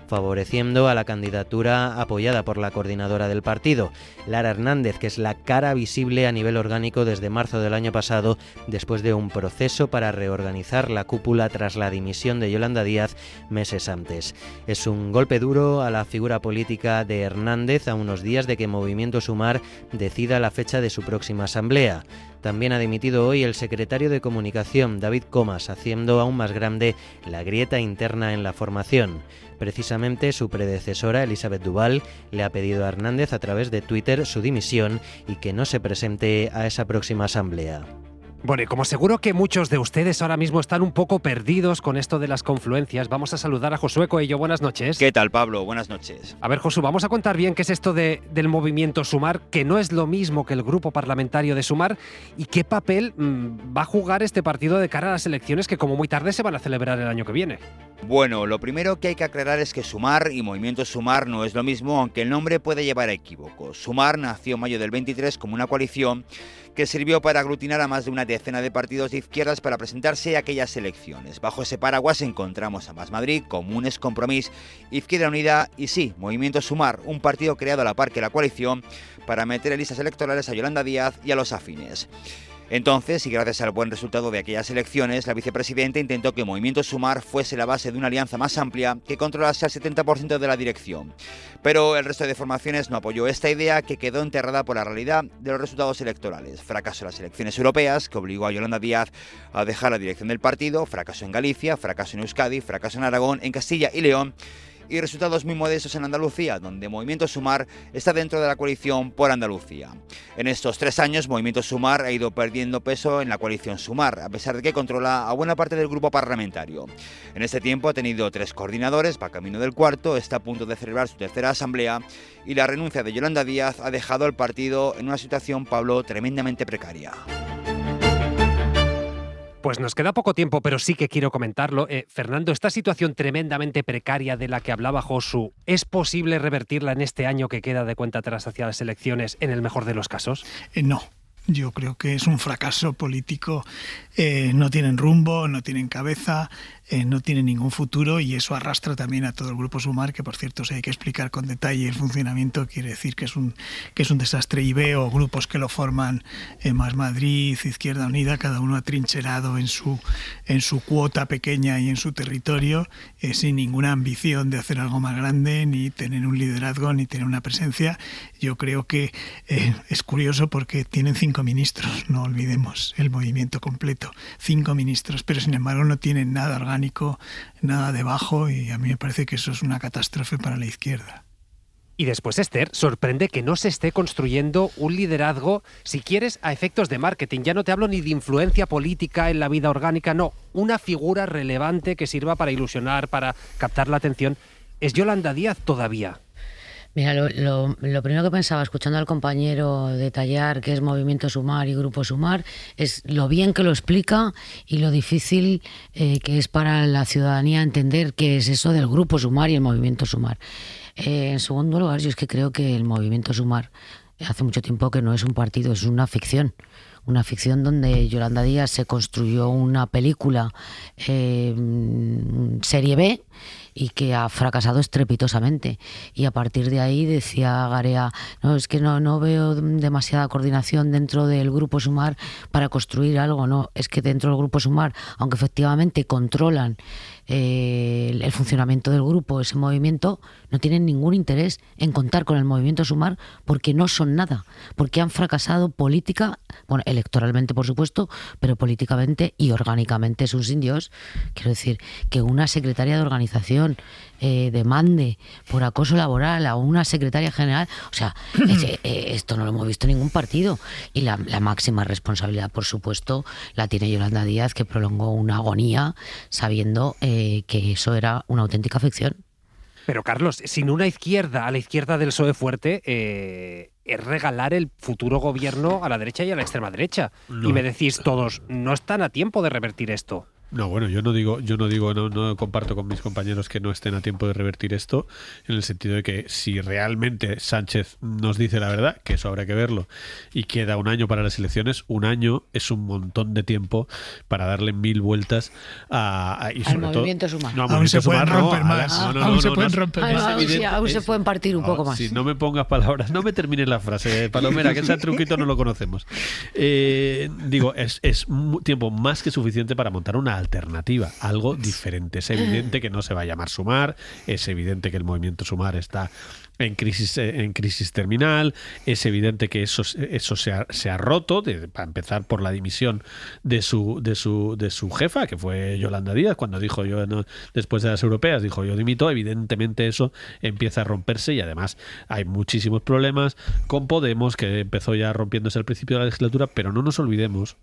favoreciendo a la candidatura apoyada por la coordinadora del partido, Lara Hernández, que es la cara visible a nivel orgánico desde marzo del año pasado, después de un proceso para reorganizar la cúpula tras la dimisión de Yolanda Díaz meses antes. Es un golpe duro a la figura política de Hernández a unos días de que Movimiento Sumar decida la fecha de su próxima asamblea. También ha dimitido hoy el secretario de Comunicación, David Comas, haciendo aún más grande la grieta interna en la formación. Precisamente su predecesora, Elisabeth Duval, le ha pedido a Hernández a través de Twitter su dimisión y que no se presente a esa próxima asamblea. Bueno, y como seguro que muchos de ustedes ahora mismo están un poco perdidos con esto de las confluencias, vamos a saludar a Josué Coello. Buenas noches. ¿Qué tal, Pablo? Buenas noches. A ver, Josu, vamos a contar bien qué es esto del movimiento Sumar, que no es lo mismo que el grupo parlamentario de Sumar, y qué papel va a jugar este partido de cara a las elecciones que como muy tarde se van a celebrar el año que viene. Bueno, lo primero que hay que aclarar es que Sumar y Movimiento Sumar no es lo mismo, aunque el nombre puede llevar a equívocos. Sumar nació en mayo del 23 como una coalición que sirvió para aglutinar a más de una decena de partidos de izquierdas para presentarse a aquellas elecciones. Bajo ese paraguas encontramos a Más Madrid, Comunes, Compromís, Izquierda Unida y sí, Movimiento Sumar, un partido creado a la par que la coalición para meter en listas electorales a Yolanda Díaz y a los afines. Entonces, y gracias al buen resultado de aquellas elecciones, la vicepresidenta intentó que Movimiento Sumar fuese la base de una alianza más amplia que controlase al 70% de la dirección. Pero el resto de formaciones no apoyó esta idea, que quedó enterrada por la realidad de los resultados electorales. Fracaso en las elecciones europeas, que obligó a Yolanda Díaz a dejar la dirección del partido, fracaso en Galicia, fracaso en Euskadi, fracaso en Aragón, en Castilla y León, y resultados muy modestos en Andalucía, donde Movimiento Sumar está dentro de la coalición por Andalucía. En estos 3 años, Movimiento Sumar ha ido perdiendo peso en la coalición Sumar, a pesar de que controla a buena parte del grupo parlamentario. En este tiempo ha tenido 3 coordinadores, va camino del cuarto, está a punto de celebrar su tercera asamblea, y la renuncia de Yolanda Díaz ha dejado al partido en una situación, Pablo, tremendamente precaria. Pues nos queda poco tiempo, pero sí que quiero comentarlo. Fernando, esta situación tremendamente precaria de la que hablaba Josu, ¿es posible revertirla en este año que queda de cuenta atrás hacia las elecciones, en el mejor de los casos? No. Yo creo que es un fracaso político, no tienen rumbo, no tienen cabeza, no tiene ningún futuro, y eso arrastra también a todo el Grupo Sumar, que por cierto, si hay que explicar con detalle el funcionamiento, quiere decir que es un desastre. Y veo grupos que lo forman, Más Madrid, Izquierda Unida, cada uno atrincherado en su cuota pequeña y en su territorio, sin ninguna ambición de hacer algo más grande, ni tener un liderazgo, ni tener una presencia. Yo creo que es curioso porque tienen 5 ministros, no olvidemos el movimiento completo, 5 ministros, pero sin embargo no tienen nada orgánico, nada debajo, y a mí me parece que eso es una catástrofe para la izquierda. Y después, Esther, sorprende que no se esté construyendo un liderazgo, si quieres, a efectos de marketing. Ya no te hablo ni de influencia política en la vida orgánica, no. Una figura relevante que sirva para ilusionar, para captar la atención. ¿Es Yolanda Díaz todavía? Mira, lo primero que pensaba, escuchando al compañero detallar qué es Movimiento Sumar y Grupo Sumar, es lo bien que lo explica y lo difícil que es para la ciudadanía entender qué es eso del Grupo Sumar y el Movimiento Sumar. En segundo lugar, yo es que creo que el Movimiento Sumar hace mucho tiempo que no es un partido, es una ficción donde Yolanda Díaz se construyó una película serie B y que ha fracasado estrepitosamente. Y a partir de ahí decía Garea, no, es que no veo demasiada coordinación dentro del Grupo Sumar para construir algo. No, es que dentro del Grupo Sumar, aunque efectivamente controlan el funcionamiento del grupo, ese movimiento, no tienen ningún interés en contar con el Movimiento Sumar, porque no son nada, porque han fracasado electoralmente por supuesto, pero políticamente y orgánicamente es un sin Dios. Quiero decir, que una secretaria de organización demande por acoso laboral a una secretaria general, o sea, esto no lo hemos visto en ningún partido. Y la máxima responsabilidad, por supuesto, la tiene Yolanda Díaz, que prolongó una agonía sabiendo que eso era una auténtica ficción. Pero Carlos, sin una izquierda a la izquierda del PSOE fuerte, es regalar el futuro gobierno a la derecha y a la extrema derecha. No. Y me decís todos, no están a tiempo de revertir esto. No, bueno, yo no comparto con mis compañeros que no estén a tiempo de revertir esto, en el sentido de que si realmente Sánchez nos dice la verdad, que eso habrá que verlo, y queda un año para las elecciones, un año es un montón de tiempo para darle 1000 vueltas y sobre al Movimiento Sumar. No, aún se pueden romper más. Aún se pueden romper más. Aún se pueden partir un poco más. Si no me pongas palabras, no me termines la frase, Palomera, que ese truquito no lo conocemos. Digo, es tiempo más que suficiente para montar una alternativa, algo diferente. Es evidente que no se va a llamar Sumar, es evidente que el Movimiento Sumar está en crisis terminal, es evidente que eso se ha roto, para empezar por la dimisión de su jefa, que fue Yolanda Díaz, cuando dijo después de las europeas, dijo yo dimito. Evidentemente eso empieza a romperse, y además hay muchísimos problemas con Podemos, que empezó ya rompiéndose al principio de la legislatura, pero no nos olvidemos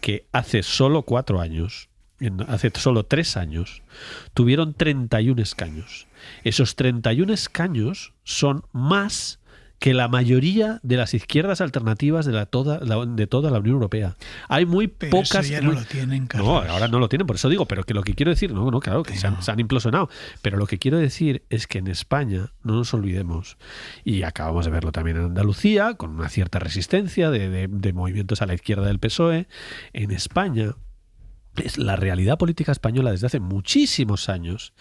que hace solo 4 años, hace solo 3 años, tuvieron 31 escaños. Esos 31 escaños son más que la mayoría de las izquierdas alternativas de toda la Unión Europea. Hay muy pocas... Eso ya no lo tienen, Carlos. No, ahora no lo tienen, por eso digo, pero que lo que quiero decir, claro, que se han implosionado, pero lo que quiero decir es que en España, no nos olvidemos, y acabamos de verlo también en Andalucía, con una cierta resistencia de movimientos a la izquierda del PSOE, en España, es la realidad política española desde hace muchísimos años.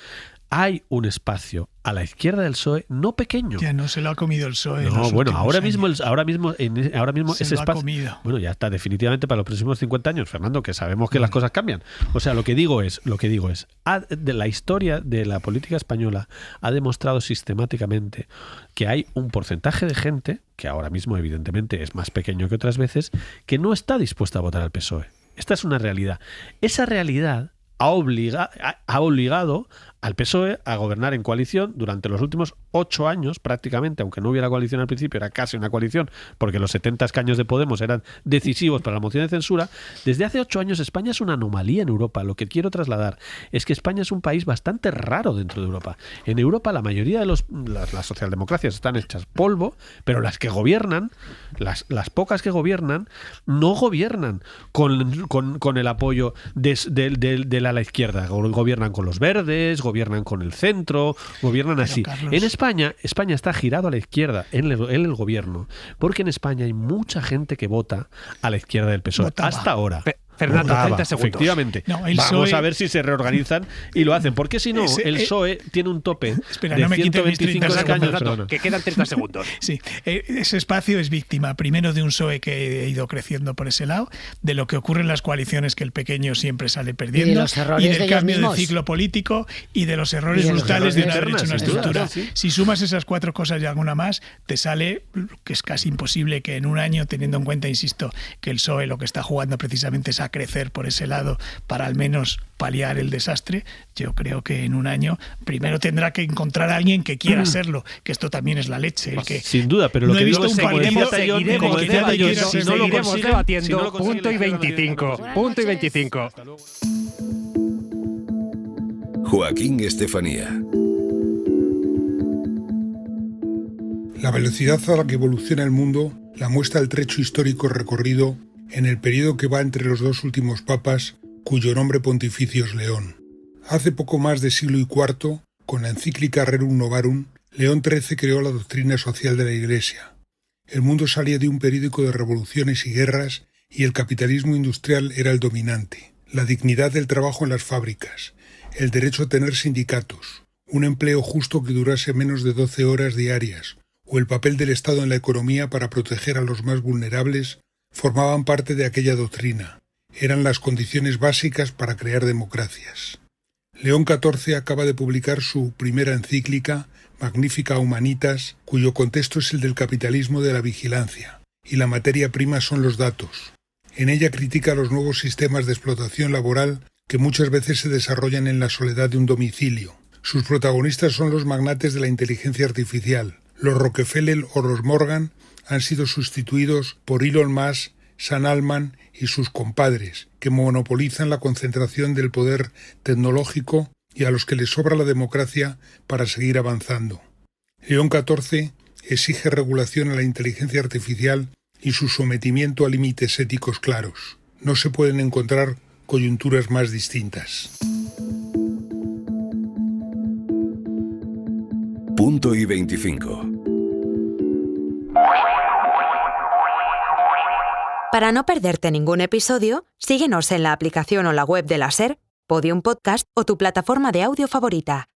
Hay un espacio a la izquierda del PSOE no pequeño. Ya no se lo ha comido el PSOE. No, bueno, ahora mismo ese espacio. Comido. Bueno, ya está definitivamente para los próximos 50 años, Fernando, que sabemos que las cosas cambian. O sea, lo que digo es, de la historia de la política española ha demostrado sistemáticamente que hay un porcentaje de gente, que ahora mismo evidentemente es más pequeño que otras veces, que no está dispuesta a votar al PSOE. Esta es una realidad. Esa realidad ha obligado al PSOE a gobernar en coalición durante los últimos 8 años prácticamente, aunque no hubiera coalición al principio, era casi una coalición, porque los 70 escaños de Podemos eran decisivos para la moción de censura. Desde hace 8 años España es una anomalía en Europa. Lo que quiero trasladar es que España es un país bastante raro dentro de Europa. En Europa la mayoría de las socialdemocracias están hechas polvo, pero las que gobiernan, las pocas que gobiernan, no gobiernan con el apoyo de la izquierda. Gobiernan con los verdes, gobiernan con el centro, gobiernan así. Carlos, en España está girado a la izquierda en el gobierno, porque en España hay mucha gente que vota a la izquierda del PSOE. Votaba. Hasta ahora. Fernando, votaba, 30 segundos. Efectivamente. No, el Vamos PSOE a ver si se reorganizan y lo hacen. Porque si no, el PSOE tiene un tope Espera, de no me quiten mis 125 30 escaños. segundos, Perdona. Que quedan 30 segundos. Sí, ese espacio es víctima, primero, de un PSOE que ha ido creciendo por ese lado, de lo que ocurre en las coaliciones, que el pequeño siempre sale perdiendo, Y de los errores y del de ellos cambio de mismos. ciclo político y de los errores Y de los brutales de no errores haber hecho una internas, estructura. sin duda, sí. Si sumas esas 4 cosas y alguna más, te sale que es casi imposible que en un año, teniendo en cuenta, insisto, que el PSOE lo que está jugando precisamente es a crecer por ese lado para al menos paliar el desastre. Yo creo que en un año primero tendrá que encontrar a alguien que quiera serlo, que esto también es la leche. El que Sin duda, pero lo no que he digo visto es un partido seguiremos debatiendo, si no lo seguiremos consiguen, debatiendo. si no lo consiguen, Punto y 25. Punto y 25. Joaquín Estefanía. La velocidad a la que evoluciona el mundo la muestra el trecho histórico recorrido en el periodo que va entre los 2 últimos papas, cuyo nombre pontificio es León. Hace poco más de siglo y cuarto, con la encíclica Rerum Novarum, León XIII creó la doctrina social de la Iglesia. El mundo salía de un período de revoluciones y guerras y el capitalismo industrial era el dominante. La dignidad del trabajo en las fábricas, el derecho a tener sindicatos, un empleo justo que durase menos de 12 horas diarias, o el papel del Estado en la economía para proteger a los más vulnerables, formaban parte de aquella doctrina. Eran las condiciones básicas para crear democracias. León XIV acaba de publicar su primera encíclica, Magnificat Humanitas, cuyo contexto es el del capitalismo de la vigilancia, y la materia prima son los datos. En ella critica los nuevos sistemas de explotación laboral que muchas veces se desarrollan en la soledad de un domicilio. Sus protagonistas son los magnates de la inteligencia artificial. Los Rockefeller o los Morgan han sido sustituidos por Elon Musk, Sam Altman y sus compadres, que monopolizan la concentración del poder tecnológico y a los que les sobra la democracia para seguir avanzando. León XIV exige regulación a la inteligencia artificial y su sometimiento a límites éticos claros. No se pueden encontrar coyunturas más distintas. Punto y 25. Para no perderte ningún episodio, síguenos en la aplicación o la web de la SER, Podium Podcast o tu plataforma de audio favorita.